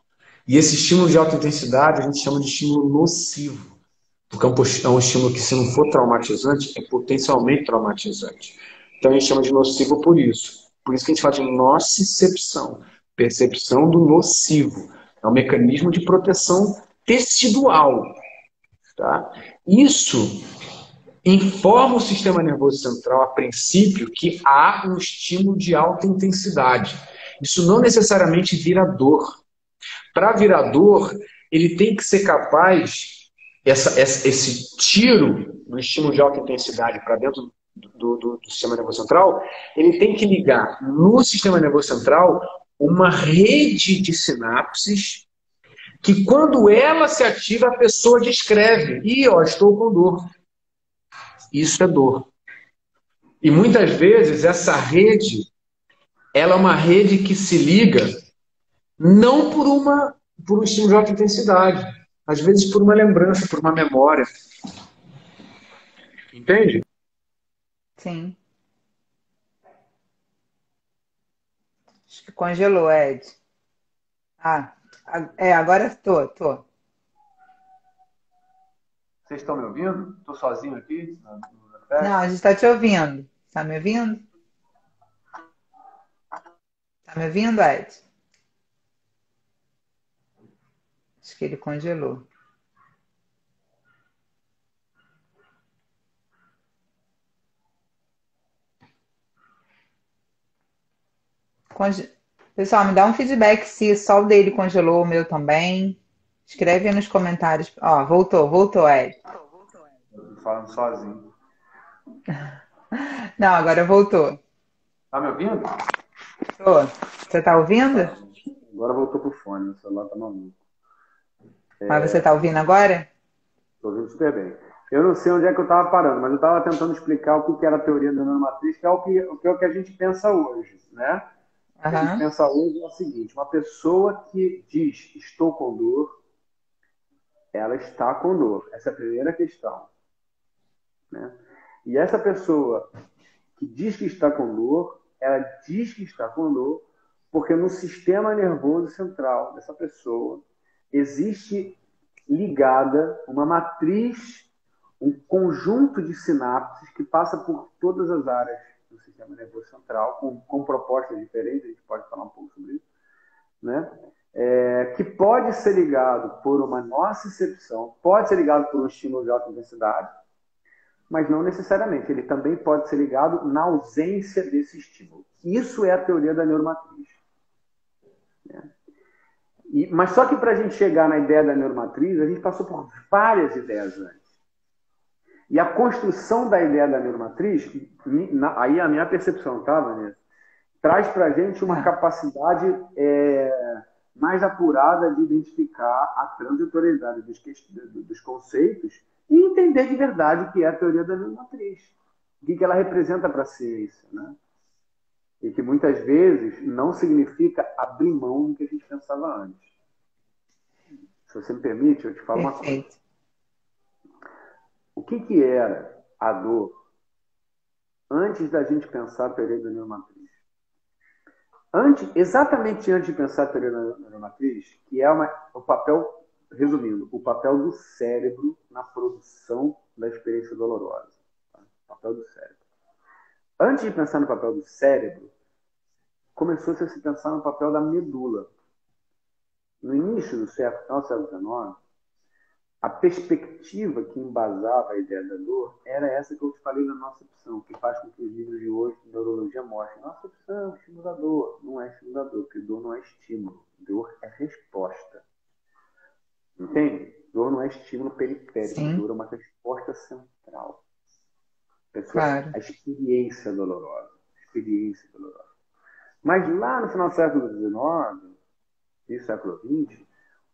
E esse estímulo de alta intensidade a gente chama de estímulo nocivo, porque é um estímulo que, se não for traumatizante, é potencialmente traumatizante. Então a gente chama de nocivo por isso. Por isso que a gente fala de nocicepção, percepção do nocivo. É um mecanismo de proteção tecidual. Tá? Isso informa o sistema nervoso central, a princípio, que há um estímulo de alta intensidade. Isso não necessariamente vira dor. Para virar dor, ele tem que ser capaz, esse tiro do estímulo de alta intensidade para dentro do sistema nervoso central, ele tem que ligar no sistema nervoso central uma rede de sinapses que, quando ela se ativa, a pessoa descreve: estou com dor. Isso é dor. E muitas vezes essa rede, ela é uma rede que se liga não por um estímulo de alta intensidade, às vezes por uma lembrança, por uma memória. Entende? Sim. Acho que congelou, Ed. Agora tô. Vocês estão me ouvindo? Estou sozinho aqui? Não, a gente está te ouvindo. Tá me ouvindo? Tá me ouvindo, Ed? Acho que ele congelou. Pessoal, me dá um feedback se só o dele congelou, o meu também. Escreve aí nos comentários. Ó, voltou, Ed. Falando sozinho. Não, agora voltou. Tá me ouvindo? Tô. Você tá ouvindo? Agora voltou pro fone, o celular tá maluco. Mas você tá ouvindo agora? Tô ouvindo super bem. Eu não sei onde é que eu estava parando, mas eu estava tentando explicar o que era a teoria da neuromatriz, que é o que a gente pensa hoje, né? O que a gente pensa hoje é o seguinte: uma pessoa que diz estou com dor, ela está com dor. Essa é a primeira questão, né? E essa pessoa que diz que está com dor, ela diz que está com dor porque no sistema nervoso central dessa pessoa existe ligada uma matriz, um conjunto de sinapses que passa por todas as áreas do sistema nervoso central, com propostas diferentes, a gente pode falar um pouco sobre isso, né? Que pode ser ligado por uma nocicepção, pode ser ligado por um estímulo de alta intensidade, mas não necessariamente. Ele também pode ser ligado na ausência desse estímulo. Isso é a teoria da neuromatriz, né? Mas só que para a gente chegar na ideia da neuromatriz, a gente passou por várias ideias antes. E a construção da ideia da neuromatriz, aí a minha percepção, tá, Vanessa? Traz para a gente uma capacidade mais apurada de identificar a transitoriedade dos conceitos e entender de verdade o que é a teoria da neuromatriz. O que ela representa para a ciência, né? E que muitas vezes não significa abrir mão do que a gente pensava antes. Se você me permite, eu te falo uma coisa. O que era a dor antes da gente pensar a teoria da neuromatriz? Exatamente antes de pensar a teoria da neuromatriz, que é o papel, resumindo, o papel do cérebro na produção da experiência dolorosa. Tá? O papel do cérebro. Antes de pensar no papel do cérebro, começou-se a se pensar no papel da medula. No início do século XIX, a perspectiva que embasava a ideia da dor era essa que eu te falei na nocicepção, que faz com que os livros de hoje de neurologia mostrem. Nocicepção, estímulo da dor. Não é estímulo da dor, porque dor não é estímulo. Dor é resposta. Entende? Dor não é estímulo periférico. Sim. Dor é uma resposta central. Claro. A experiência dolorosa. Experiência dolorosa. Mas lá no final do século XIX e século XX,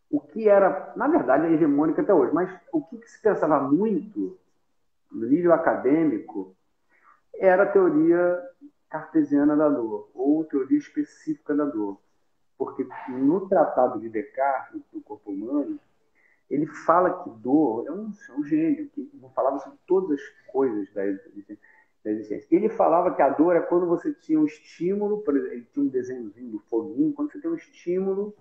o que era, na verdade, é hegemônico até hoje, mas o que se pensava muito no nível acadêmico era a teoria cartesiana da dor, ou teoria específica da dor. Porque no Tratado de Descartes, do corpo humano, ele fala que dor é um gênio, que falava sobre todas as coisas da existência. Ele falava que a dor é quando você tinha um estímulo, por exemplo, ele tinha um desenhozinho do foguinho, quando você tem um estímulo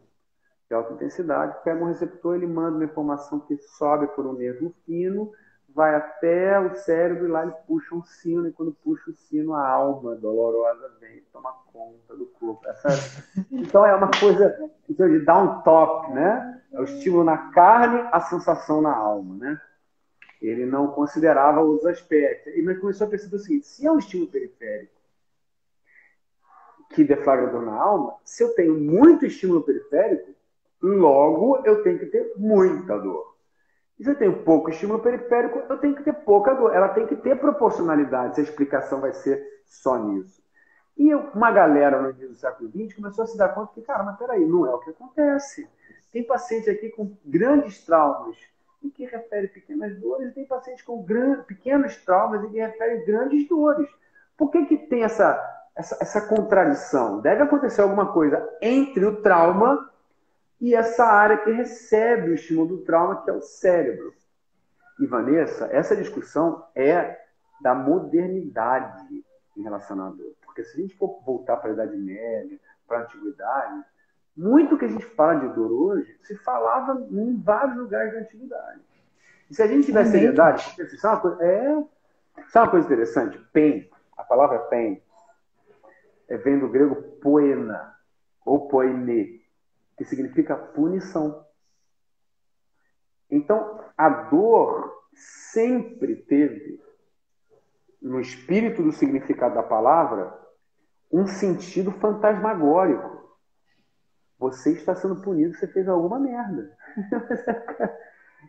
de alta intensidade, pega um receptor, ele manda uma informação que sobe por um nervo fino, vai até o cérebro e lá ele puxa um sino, e quando puxa o sino, a alma dolorosa vem e toma conta do corpo. Então é uma coisa de dar um top, né? É o estímulo na carne, a sensação na alma, né? Ele não considerava os aspectos. Mas começou a perceber o seguinte: se é um estímulo periférico que deflagra dor na alma, se eu tenho muito estímulo periférico, logo eu tenho que ter muita dor. E se eu tenho pouco estímulo periférico, eu tenho que ter pouca dor. Ela tem que ter proporcionalidade, se a explicação vai ser só nisso. E uma galera no início do século XX começou a se dar conta que, cara, mas peraí, não é o que acontece. Tem paciente aqui com grandes traumas e que refere pequenas dores, e tem paciente com pequenos traumas e que refere grandes dores. Por que tem essa contradição? Deve acontecer alguma coisa entre o trauma e essa área que recebe o estímulo do trauma, que é o cérebro. E, Vanessa, essa discussão é da modernidade em relação à dor. Porque se a gente for voltar para a Idade Média, para a Antiguidade, muito que a gente fala de dor hoje se falava em vários lugares da Antiguidade. E se a gente tiver seriedade, sabe uma coisa interessante? Pain, a palavra pain, vem do grego poena, ou poene, que significa punição. Então, a dor sempre teve, no espírito do significado da palavra, um sentido fantasmagórico. Você está sendo punido, você fez alguma merda.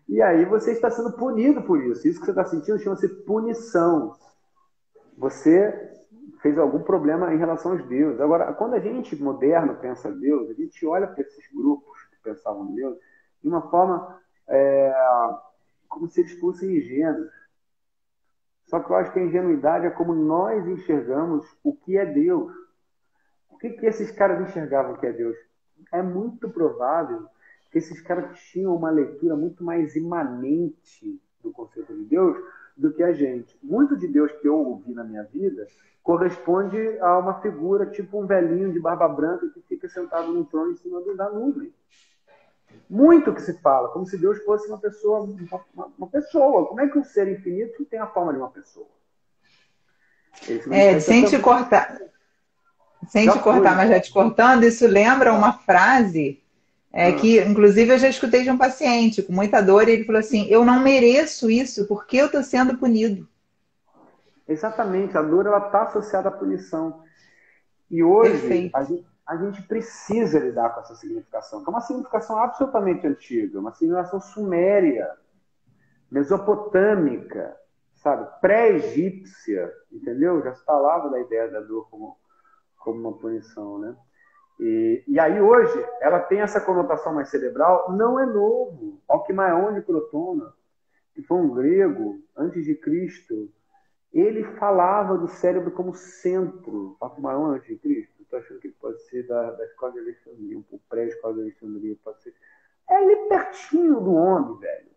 E aí você está sendo punido por isso. Isso que você está sentindo chama-se punição. Você fez algum problema em relação aos deuses. Agora, quando a gente moderno pensa Deus, a gente olha para esses grupos que pensavam em Deus de uma forma como se eles fossem ingênuos. Só que eu acho que a ingenuidade é como nós enxergamos o que é Deus. O que esses caras enxergavam que é Deus? É muito provável que esses caras tinham uma leitura muito mais imanente do conceito de Deus do que a gente. Muito de Deus que eu ouvi na minha vida corresponde a uma figura tipo um velhinho de barba branca que fica sentado num trono em cima da nuvem. Muito que se fala, como se Deus fosse uma pessoa, uma pessoa. Como é que um ser infinito tem a forma de uma pessoa? Sem te cortar, mas já te cortando, isso lembra uma frase que, inclusive, eu já escutei de um paciente com muita dor, e ele falou assim: eu não mereço isso, porque eu estou sendo punido. Exatamente, a dor está associada à punição. E hoje a gente precisa lidar com essa significação, que é uma significação absolutamente antiga, uma significação suméria, mesopotâmica, sabe, pré-egípcia, entendeu? Já se falava da ideia da dor como uma punição, né? E aí hoje ela tem essa conotação mais cerebral, não é novo. Alcimaion de Crotona, que foi um grego antes de Cristo, ele falava do cérebro como centro. Alcimaion antes de Cristo, estou achando que ele pode ser da escola de Alexandria, um pouco pré-escola de Alexandria, pode ser. É ali pertinho do homem, velho.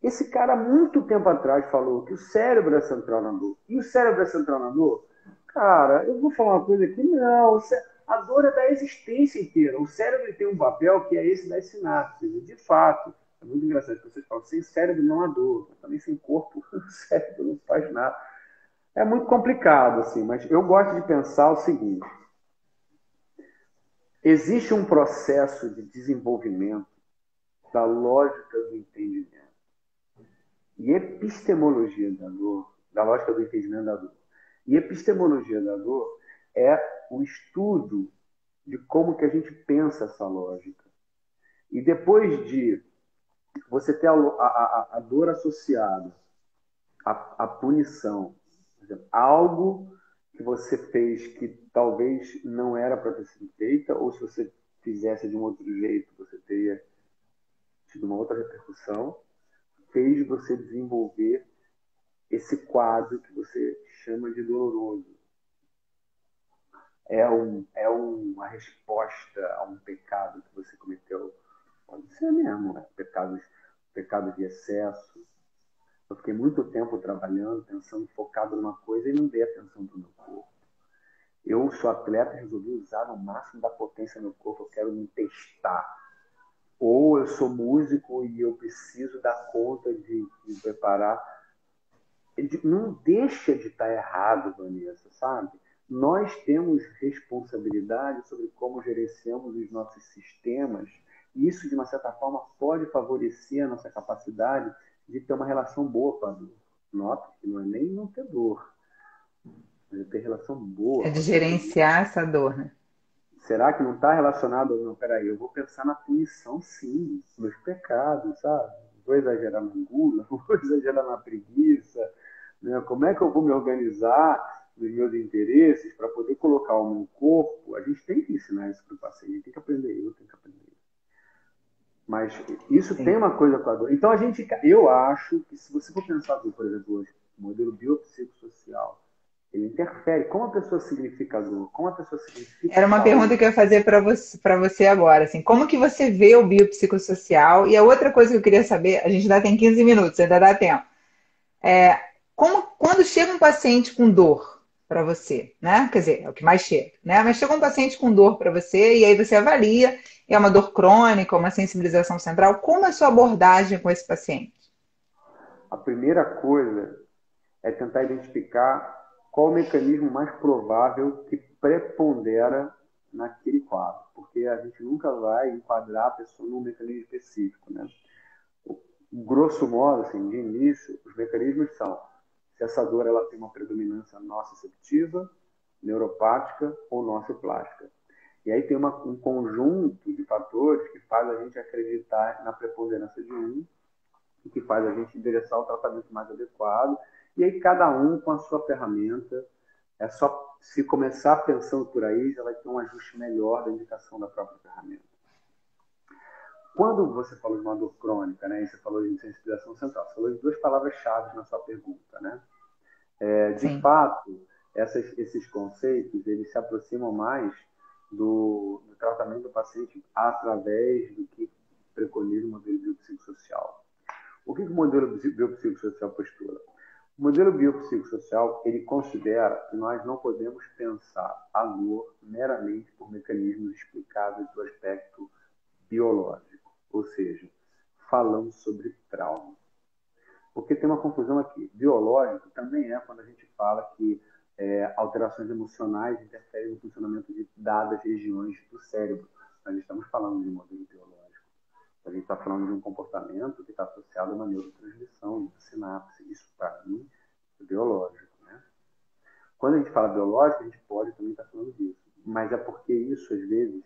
Esse cara, muito tempo atrás, falou que o cérebro é central na dor. E o cérebro é central na dor? Cara, eu vou falar uma coisa aqui, não. A dor é da existência inteira. O cérebro tem um papel que é esse das sinapses. De fato, é muito engraçado que vocês falam, sem cérebro não há dor. Também sem corpo, o cérebro não faz nada. É muito complicado, assim, mas eu gosto de pensar o seguinte. Existe um processo de desenvolvimento da lógica do entendimento e epistemologia da dor, da lógica do entendimento da dor. E epistemologia da dor é o estudo de como que a gente pensa essa lógica. E depois de você ter a dor associada à punição, por exemplo, algo que você fez que talvez não era para ter sido feita, ou se você fizesse de um outro jeito, você teria tido uma outra repercussão, fez você desenvolver esse quadro que você chama de doloroso. É uma resposta a um pecado que você cometeu. Pode ser mesmo, né? Pecado de excesso. Eu fiquei muito tempo trabalhando, pensando, focado numa coisa e não dei atenção para o meu corpo. Eu sou atleta e resolvi usar no máximo da potência do meu corpo. Eu quero me testar. Ou eu sou músico e eu preciso dar conta de preparar. Não deixa de estar errado, Vanessa, sabe? Nós temos responsabilidade sobre como gerenciamos os nossos sistemas, e isso, de uma certa forma, pode favorecer a nossa capacidade de ter uma relação boa com a dor. Nota que não é nem não ter dor, mas é ter relação boa. É de gerenciar essa dor, né? Será que não está relacionado? Não, peraí, eu vou pensar na punição, sim, nos pecados, sabe? Vou exagerar na gula, vou exagerar na preguiça, né? Como é que eu vou me organizar nos meus interesses para poder colocar o meu corpo? A gente tem que ensinar isso para o paciente, a gente tem que aprender, eu tenho que aprender. Mas isso tem uma coisa com a dor. Então, eu acho que se você for pensar, por exemplo, hoje, o modelo biopsicossocial, ele interfere. Como a pessoa significa dor? Como a pessoa significa Era uma saúde? pergunta que eu ia fazer para você agora. Assim, como que você vê o biopsicossocial? E a outra coisa que eu queria saber, a gente ainda tem 15 minutos, ainda dá tempo. Quando chega um paciente com dor para você, né? Quer dizer, é o que mais chega, né? Mas chega um paciente com dor para você e aí você avalia, é uma dor crônica, uma sensibilização central. Como é a sua abordagem com esse paciente? A primeira coisa é tentar identificar qual o mecanismo mais provável que prepondera naquele quadro, porque a gente nunca vai enquadrar a pessoa num mecanismo específico, né? Grosso modo, assim, de início, os mecanismos são se essa dor ela tem uma predominância nociceptiva, neuropática ou nociplástica. E aí tem um conjunto de fatores que faz a gente acreditar na preponderância de um e que faz a gente endereçar o tratamento mais adequado. E aí cada um com a sua ferramenta. É só se começar pensando por aí, já vai ter um ajuste melhor da indicação da própria ferramenta. Quando você falou de uma dor crônica, né, e você falou de sensibilização central, você falou de duas palavras-chave na sua pergunta, né? De fato, esses conceitos, eles se aproximam mais do tratamento do paciente através do que o modelo biopsicossocial postula? O modelo biopsicossocial, ele considera que nós não podemos pensar a dor meramente por mecanismos explicados do aspecto biológico, ou seja, falando sobre trauma. Porque tem uma confusão aqui. Biológico também é quando a gente fala que alterações emocionais interferem no funcionamento de dadas regiões do cérebro. Nós estamos falando de um modelo biológico. A gente está falando de um comportamento que está associado a uma neurotransmissão, de sinapse. Isso, para mim, é biológico. Né? Quando a gente fala biológico, a gente pode também estar falando disso. Mas é porque isso, às vezes,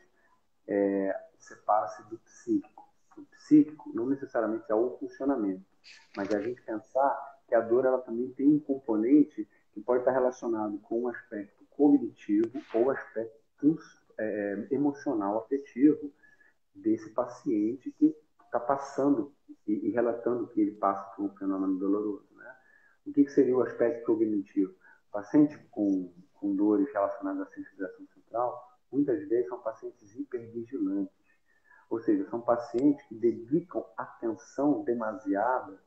separa-se do psíquico. O psíquico não necessariamente é o funcionamento, mas é a gente pensar que a dor ela também tem um componente que pode estar relacionado com um aspecto cognitivo ou aspecto emocional, afetivo, desse paciente que está passando e relatando que ele passa por um fenômeno doloroso. Né? O que seria o aspecto cognitivo? O paciente com dores relacionadas à sensibilização central, muitas vezes são pacientes hipervigilantes. Ou seja, são pacientes que dedicam atenção demasiada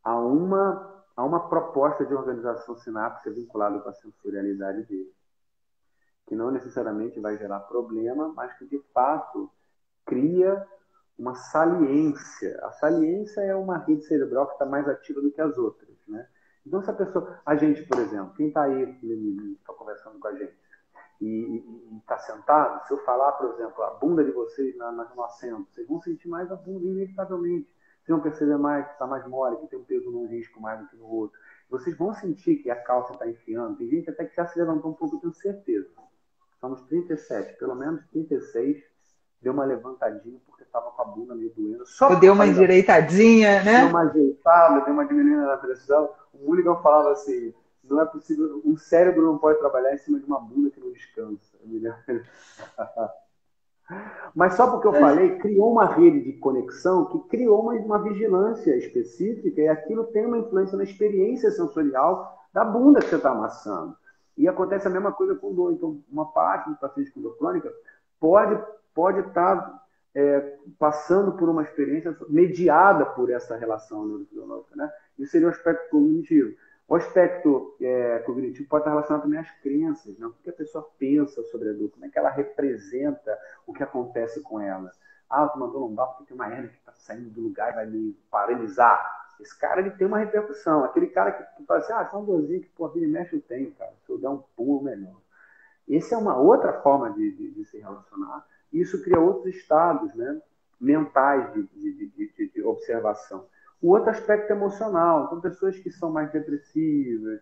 a uma proposta de organização sináptica vinculada com a sensorialidade dele, que não necessariamente vai gerar problema, mas que, de fato, cria uma saliência. A saliência é uma rede cerebral que está mais ativa do que as outras. Né? Então, se a pessoa... A gente, por exemplo, quem está aí, está conversando com a gente, e está sentado, se eu falar, por exemplo, a bunda de vocês no assento, vocês vão sentir mais a bunda inevitavelmente. Vocês vão perceber mais que está mais mole, que tem um peso num risco mais do que no outro. Vocês vão sentir que a calça está enfiando. Tem gente até que já se levantou um pouco, eu tenho certeza. Somos 37, pelo menos 36, deu uma levantadinha porque estava com a bunda meio doendo. Só deu uma endireitadinha, né? Deu uma ajeitada, deu uma diminuída na pressão. O Mulligan falava assim, não é possível, um cérebro não pode trabalhar em cima de uma bunda que não descansa. Mas só porque eu falei, criou uma rede de conexão que criou uma vigilância específica e aquilo tem uma influência na experiência sensorial da bunda que você está amassando. E acontece a mesma coisa com dor. Então, uma parte dos pacientes com dor crônica pode estar passando por uma experiência mediada por essa relação neurofisiológica. Né? Isso seria o aspecto cognitivo. O aspecto cognitivo pode estar relacionado também às crenças, né? O que a pessoa pensa sobre a dor, como é que ela representa o que acontece com ela. Ah, eu tô mandando lombar porque tem uma hernia que está saindo do lugar e vai me paralisar. Esse cara ele tem uma repercussão. Aquele cara que fala assim, só uma dorzinha que por vira e mexe eu tenho, cara. Se eu der um pulo, melhor. Essa é uma outra forma de se relacionar. E isso cria outros estados, né, mentais de observação. O outro aspecto emocional. Então, pessoas que são mais depressivas,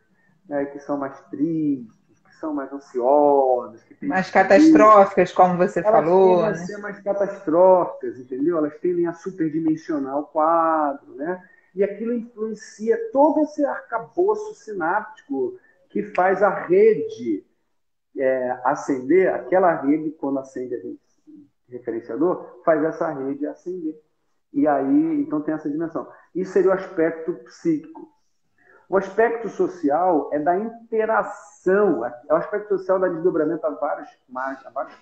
né, que são mais tristes, que são mais ansiosas, que têm mais catastróficas, como você falou. Elas tendem a ser mais catastróficas, entendeu? Elas tendem a superdimensionar o quadro, né? E aquilo influencia todo esse arcabouço sináptico que faz a rede acender, aquela rede, quando acende a referenciador, faz essa rede acender. E aí, então tem essa dimensão. Isso seria o aspecto psíquico. O aspecto social é da interação, é o aspecto social da desdobramento a várias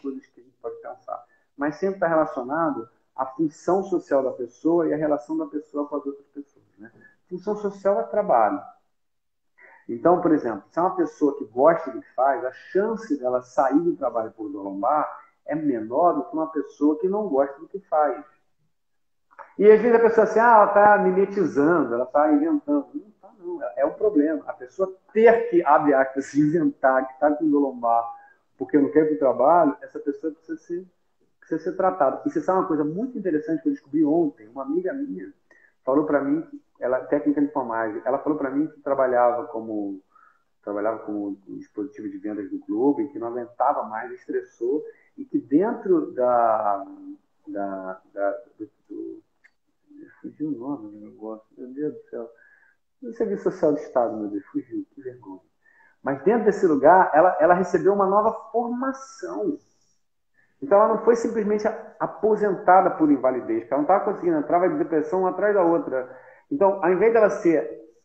coisas que a gente pode pensar. Mas sempre está relacionado à função social da pessoa e à relação da pessoa com as outras pessoas. Né? Função social é trabalho. Então, por exemplo, se é uma pessoa que gosta do que faz, a chance dela sair do trabalho por dor lombar é menor do que uma pessoa que não gosta do que faz. E às vezes a pessoa assim, ela está mimetizando, ela está inventando. Não está, não. É um problema. A pessoa ter que, abre aspas, se inventar que está com dor lombar porque não quer ir para o trabalho, essa pessoa precisa ser tratada. E você sabe uma coisa muito interessante que eu descobri ontem? Uma amiga minha falou para mim, ela técnica de enfermagem, ela falou para mim que trabalhava como dispositivo de vendas do Globo e que não aguentava mais, estressou, e que dentro fugiu o nome do negócio, meu Deus do céu. No Serviço Social do Estado, meu Deus, fugiu, que vergonha. Mas dentro desse lugar, ela recebeu uma nova formação. Então ela não foi simplesmente aposentada por invalidez, porque ela não estava conseguindo entrar, vai de depressão uma atrás da outra. Então, ao invés dela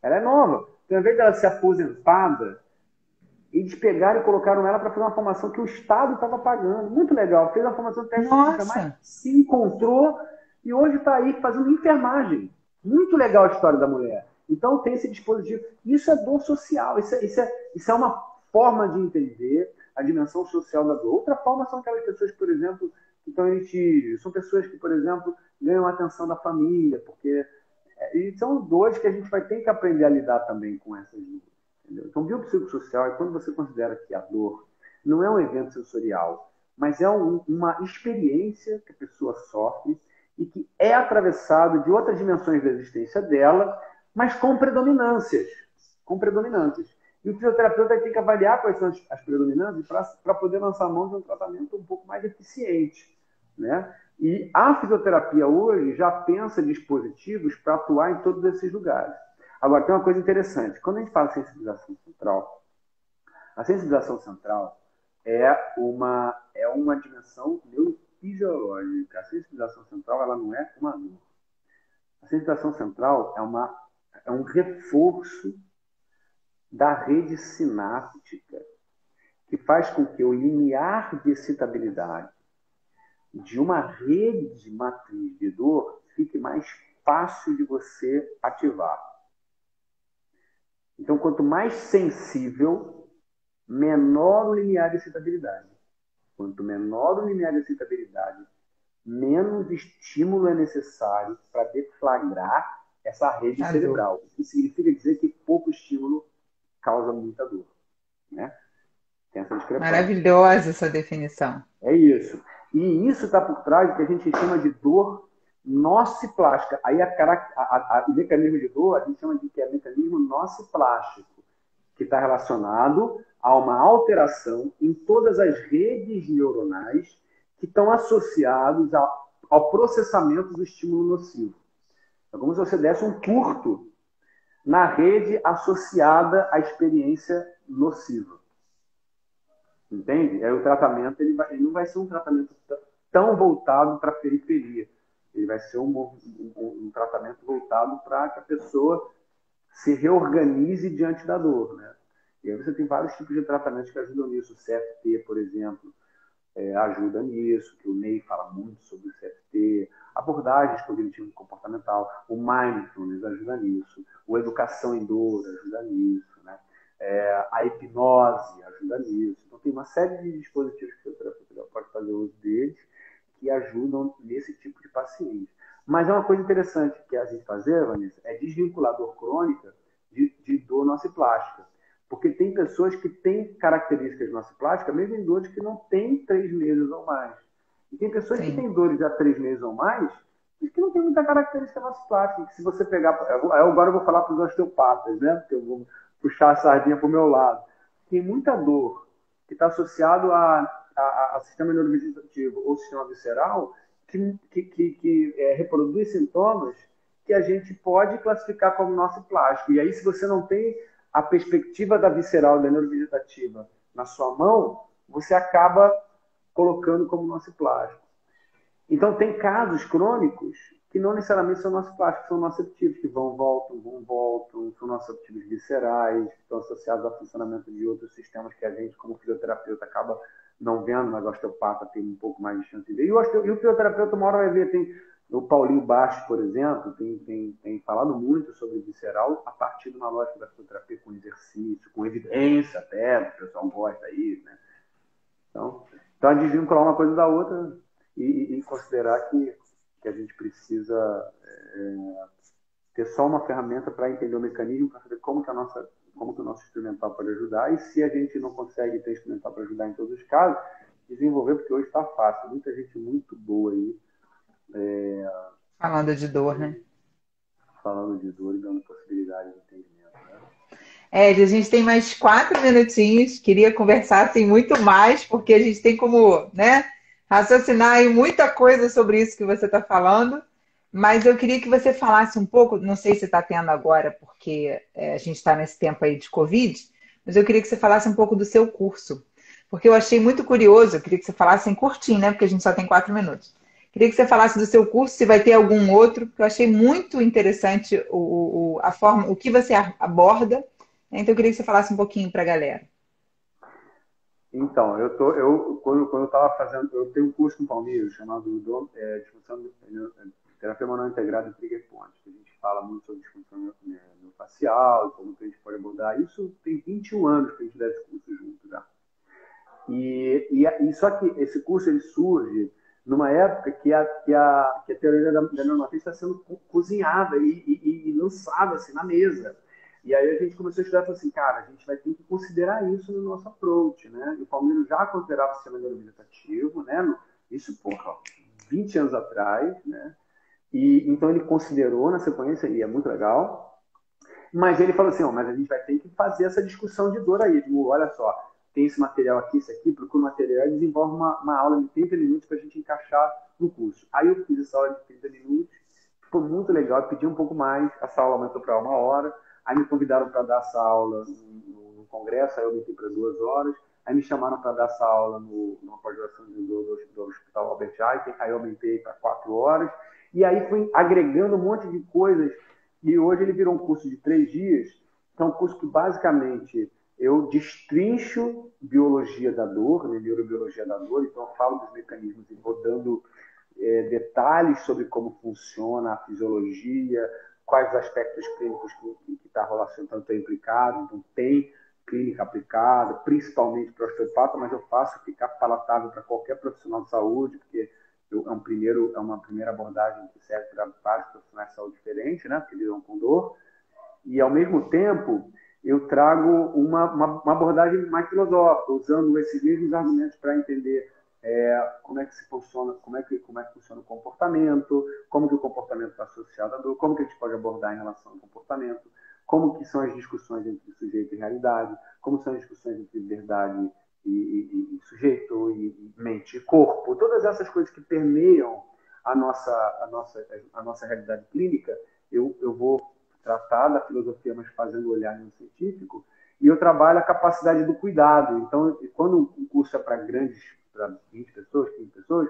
ela é nova, então, ao invés dela ser aposentada, eles pegaram e colocaram ela para fazer uma formação que o Estado estava pagando. Muito legal, fez uma formação técnica, mas se encontrou e hoje está aí fazendo enfermagem. Muito legal a história da mulher. Então tem esse dispositivo. Isso é dor social, isso é uma forma de entender a dimensão social da dor. Outra forma são aquelas pessoas, por exemplo, são pessoas que, por exemplo, ganham a atenção da família, porque e são dores que a gente vai ter que aprender a lidar também com essas dores. Entendeu? Então, biopsicossocial é quando você considera que a dor não é um evento sensorial, mas é uma experiência que a pessoa sofre e que é atravessado de outras dimensões da existência dela, mas com predominâncias. Com predominâncias. E o fisioterapeuta tem que avaliar quais são as predominâncias para poder lançar a mão de um tratamento um pouco mais eficiente, né? E a fisioterapia hoje já pensa dispositivos para atuar em todos esses lugares. Agora, tem uma coisa interessante. Quando a gente fala sensibilização central, a sensibilização central é uma dimensão neurofisiológica. A sensibilização central ela não é uma dor. A sensibilização central é um reforço da rede sináptica que faz com que o limiar de excitabilidade de uma rede matriz de dor fique mais fácil de você ativar. Então, quanto mais sensível, menor o limiar de excitabilidade. Quanto menor o limiar de excitabilidade, menos estímulo é necessário para deflagrar essa rede cerebral. Isso significa dizer que pouco estímulo causa muita dor, né? Tem essa discrepância. Maravilhosa essa definição. É isso. E isso está por trás do que a gente chama de dor nociplástica. Aí o mecanismo de dor a gente chama de que é mecanismo nociplástico, que está relacionado a uma alteração em todas as redes neuronais que estão associados ao processamento do estímulo nocivo. É como se você desse um curto na rede associada à experiência nociva. Entende? Aí o tratamento ele não vai ser um tratamento tão voltado para a periferia. Ele vai ser um tratamento voltado para que a pessoa se reorganize diante da dor, né? E aí você tem vários tipos de tratamentos que ajudam nisso. O CFT, por exemplo, ajuda nisso, que o Ney fala muito sobre o CFT. Abordagens cognitivo-comportamental. O Mindfulness ajuda nisso. O Educação em Dor ajuda nisso, né? A hipnose ajuda nisso. Então, tem uma série de dispositivos que o fisioterapeuta pode fazer uso deles que ajudam nesse tipo de paciente. Mas é uma coisa interessante que a gente fazer, Vanessa, é desvincular dor crônica de dor nociplástica. Porque tem pessoas que têm características nociplásticas, mesmo em dores que não têm 3 meses ou mais. E tem pessoas que têm dores há 3 meses ou mais, e que não tem muita característica nociplástica. Que se você pegar... Agora eu vou falar para os osteopatas, né? Porque eu vou puxar a sardinha para o meu lado. Tem muita dor que está associado a sistema neurovegetativo ou sistema visceral que reproduz sintomas que a gente pode classificar como nociplástico. E aí, se você não tem a perspectiva da visceral, da neurovegetativa na sua mão, você acaba colocando como nociplástico. Então, tem casos crônicos que não necessariamente são nociplásticos, são nociceptivos, que voltam, são nociceptivos viscerais, que estão associados ao funcionamento de outros sistemas que a gente, como fisioterapeuta, acaba não vendo, mas o osteopata tem um pouco mais de chance de ver. E o fisioterapeuta, uma hora vai ver, tem o Paulinho Bastos, por exemplo, tem falado muito sobre visceral a partir de uma lógica da fisioterapia com exercício, com evidência até, o pessoal gosta aí, né? Então a gente desvincular uma coisa da outra e considerar que a gente precisa ter só uma ferramenta para entender o mecanismo, para saber como que o nosso instrumental pode ajudar, e se a gente não consegue ter instrumental para ajudar em todos os casos, desenvolver, porque hoje está fácil, muita gente muito boa aí. Falando de dor, né? Falando de dor e dando possibilidade de entendimento, né? A gente tem mais 4 minutinhos, queria conversar assim, muito mais, porque a gente tem como, né, raciocinar aí muita coisa sobre isso que você está falando, mas eu queria que você falasse um pouco, não sei se está tendo agora, porque a gente está nesse tempo aí de Covid, mas eu queria que você falasse um pouco do seu curso, porque eu achei muito curioso, eu queria que você falasse em curtinho, né, porque a gente só tem 4 minutos. Queria que você falasse do seu curso, se vai ter algum outro, porque eu achei muito interessante a forma, o que você aborda. Então, eu queria que você falasse um pouquinho para a galera. Então, quando eu estava fazendo, eu tenho um curso no Palmeiras chamado Disfunção terapia manual integrada e trigger point, que a gente fala muito sobre disfunção facial, como que a gente pode abordar. Isso tem 21 anos que a gente dá esse curso junto já. E só que esse curso ele surge numa época que a teoria da neuromatriz está sendo cozinhada e lançada assim, na mesa. E aí a gente começou a estudar e falou assim, cara, a gente vai ter que considerar isso no nosso approach, né? E o Palmeiras já considerava o sistema neurovegetativo, né? Isso, porra, 20 anos atrás, né? E então ele considerou na sequência, e é muito legal, mas ele falou assim, mas a gente vai ter que fazer essa discussão de dor aí, tipo, olha só, tem esse material aqui, isso aqui, procura o material e desenvolve uma aula de 30 minutos para a gente encaixar no curso. Aí eu fiz essa aula de 30 minutos, foi muito legal, eu pedi um pouco mais, essa aula aumentou para 1 hora, aí me convidaram para dar essa aula no congresso, aí eu aumentei para 2 horas, aí me chamaram para dar essa aula numa pós-graduação do Hospital Albert Einstein, aí eu aumentei para 4 horas, e aí fui agregando um monte de coisas, e hoje ele virou um curso de 3 dias, que é um curso que basicamente eu destrincho biologia da dor, né, neurobiologia da dor, então eu falo dos mecanismos e vou dando detalhes sobre como funciona a fisiologia, quais aspectos clínicos que está relacionado, estão implicados, então tem clínica aplicada, principalmente para o osteopata, mas eu faço ficar palatável para qualquer profissional de saúde, porque é uma primeira abordagem que serve para vários profissionais de saúde diferentes, né, porque lidam com dor, e ao mesmo tempo eu trago uma abordagem mais filosófica, usando esses mesmos argumentos para entender como é que se funciona, como é que funciona o comportamento, como que o comportamento está associado à dor, como que a gente pode abordar em relação ao comportamento, como que são as discussões entre sujeito e realidade, como são as discussões entre verdade e sujeito, e mente e corpo, todas essas coisas que permeiam a nossa realidade clínica, eu vou tratar da filosofia, mas fazendo olhar no científico, e eu trabalho a capacidade do cuidado. Então, quando o curso é para 20 pessoas, 15 pessoas,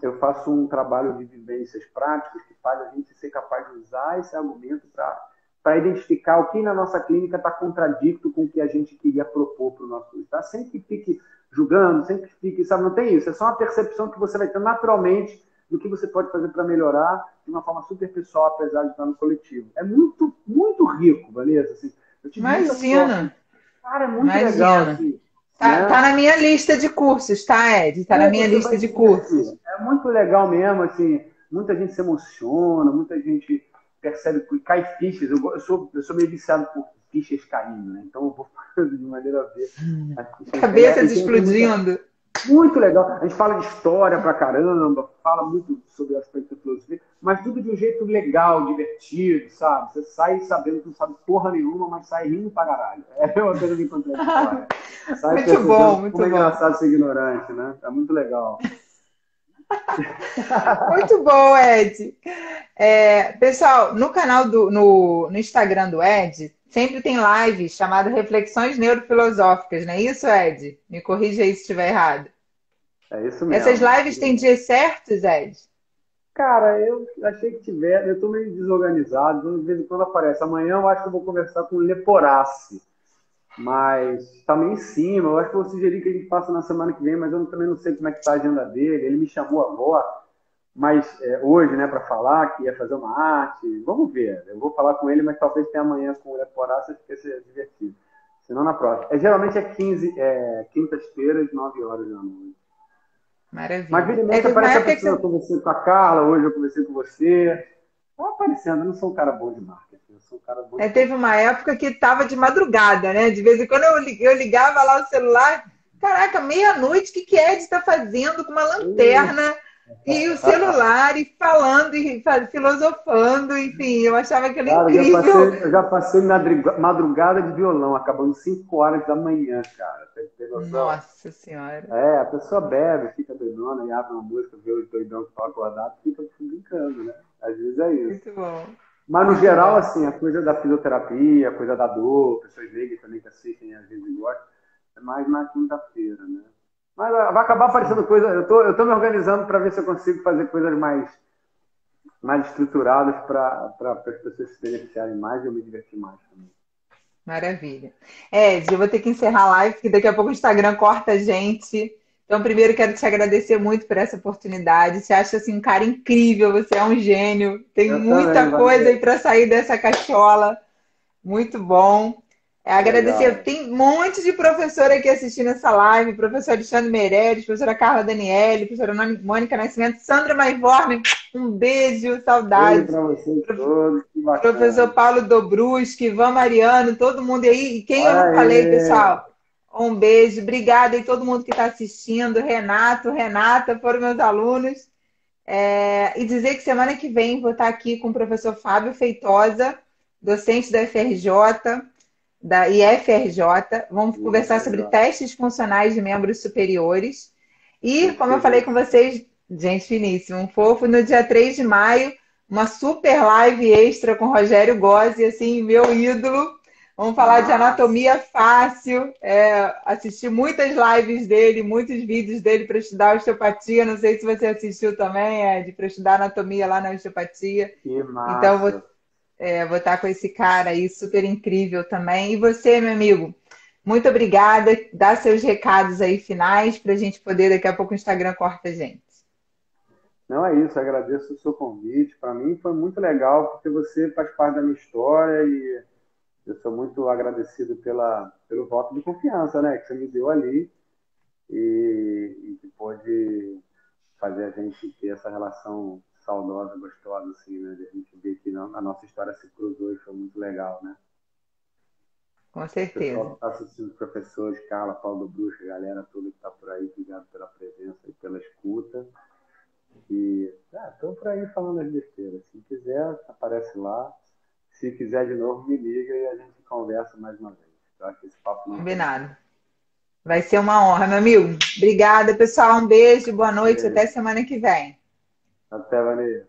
eu faço um trabalho de vivências práticas que faz a gente ser capaz de usar esse argumento para identificar o que na nossa clínica está contradicto com o que a gente queria propor para o nosso curso. Tá? Sem que fique julgando, sem que fique, sabe, não tem isso. É só uma percepção que você vai ter naturalmente do que você pode fazer para melhorar de uma forma super pessoal, apesar de estar no coletivo. É muito, muito rico, Vanessa. Assim, eu tive muita sorte. Cara, é muito legal. Assim, tá na minha lista de cursos, tá, Ed? Tá na minha lista de cursos. É muito legal mesmo, assim, muita gente se emociona, muita gente percebe que cai fichas. Eu sou meio viciado por fichas caindo, né? Então eu vou fazer de maneira a ver. Cabeças explodindo. Muito legal. A gente fala de história pra caramba, fala muito sobre o aspecto da filosofia, mas tudo de um jeito legal, divertido, sabe? Você sai sabendo que não sabe porra nenhuma, mas sai rindo pra caralho. É uma coisa que acontece história. Sai muito bom, muito como bom. É engraçado ser ignorante, né? É muito legal. Muito bom, Ed. Pessoal, no canal no Instagram do Ed, sempre tem live chamada Reflexões Neurofilosóficas, não é isso, Ed? Me corrija aí se estiver errado. É isso mesmo. Essas lives têm dias certos, Ed? Cara, eu achei que tiver. Eu estou meio desorganizado, então de vez em quando aparece. Amanhã eu acho que eu vou conversar com o Leporace, mas está meio em cima. Eu acho que eu vou sugerir que a gente faça na semana que vem, mas eu também não sei como é que está a agenda dele. Ele me chamou agora, mas hoje, né, para falar que ia fazer uma arte. Vamos ver. Eu vou falar com ele, mas talvez tenha amanhã com o Leporace, acho que vai ser divertido. Senão na próxima. Geralmente é quintas-feiras, 9 horas da noite. Maravilha. Mas vira e mexe aparece a pessoa. Eu conversei com a Carla, hoje eu conversei com você. Tá aparecendo, eu não sou um cara bom de marketing. Eu sou um cara bom de teve uma época que estava de madrugada, né? De vez em quando eu ligava lá o celular. Caraca, meia-noite, o que Ed está fazendo com uma lanterna e o celular e falando e filosofando, enfim, eu achava aquilo incrível. Eu já passei madrugada de violão, acabando 5 horas da manhã, cara. Tem noção? Nossa Senhora. A pessoa bebe, fica doidona e abre uma música, vê os doidão que estão acordados, fica brincando, né? Às vezes é isso. Muito bom. Mas, no geral, assim, a coisa da fisioterapia, a coisa da dor, pessoas leigas também que assistem às vezes gostam, é mais na quinta-feira, né? Mas vai acabar aparecendo coisa. Eu tô me organizando para ver se eu consigo fazer coisas mais estruturadas para as pessoas se beneficiarem mais e eu me divertir mais também. Maravilha. Ed, eu vou ter que encerrar a live, porque daqui a pouco o Instagram corta a gente. Então, primeiro, quero te agradecer muito por essa oportunidade. Te acho assim, um cara incrível, você é um gênio. Tem Eu também, muita coisa Vanessa. aí para sair dessa cachola. Muito bom. Agradecer. Legal. Tem um monte de professor aqui assistindo essa live. Professor Alexandre Meirelles, professora Carla Daniele, professora Mônica Nascimento, Sandra Maivorne. Um beijo, Beijo saudades. para vocês todos, que Professor bacana. Paulo Dobruski, Ivan Mariano, todo mundo aí. E quem eu Olha não falei, aí. pessoal? Um beijo. Obrigada aí todo mundo que está assistindo. Renato, Renata, foram meus alunos. E dizer que semana que vem vou estar aqui com o professor Fábio Feitosa, docente da FRJ, da IFRJ. Vamos conversar sobre Legal. testes funcionais de membros superiores. E, Gente como eu falei com finíssima. vocês, gente finíssima, um fofo, no dia 3 de maio, uma super live extra com Rogério Gozzi, assim, meu ídolo. Vamos falar de Massa. anatomia fácil. Assisti muitas lives dele, muitos vídeos dele para estudar osteopatia. Não sei se você assistiu também, Ed, para estudar anatomia lá na osteopatia. Que Então, massa. vou estar com esse cara aí, super incrível também. E você, meu amigo, muito obrigada. Dá seus recados aí finais para a gente poder, daqui a pouco o Instagram corta a gente. Não é isso, agradeço o seu convite. Para mim foi muito legal, porque você faz parte da minha história e eu sou muito agradecido pelo voto de confiança, né, que você me deu ali e que pôde fazer a gente ter essa relação saudosa, gostosa, assim, né, de a gente ver que a nossa história se cruzou e foi muito legal, né. Com O pessoal certeza. que está assistindo, professores, Carla, Paulo Bruxa, galera toda que está por aí, obrigado pela presença e pela escuta. E estou por aí falando as besteiras. Se quiser, aparece lá. Se quiser de novo, me liga e a gente conversa mais uma vez. Eu acho que esse papo não termina. Combinado. Vai ser uma honra, meu amigo. Obrigada, pessoal. Um beijo, boa noite. Beijo. Até semana que vem. Até, Vanessa.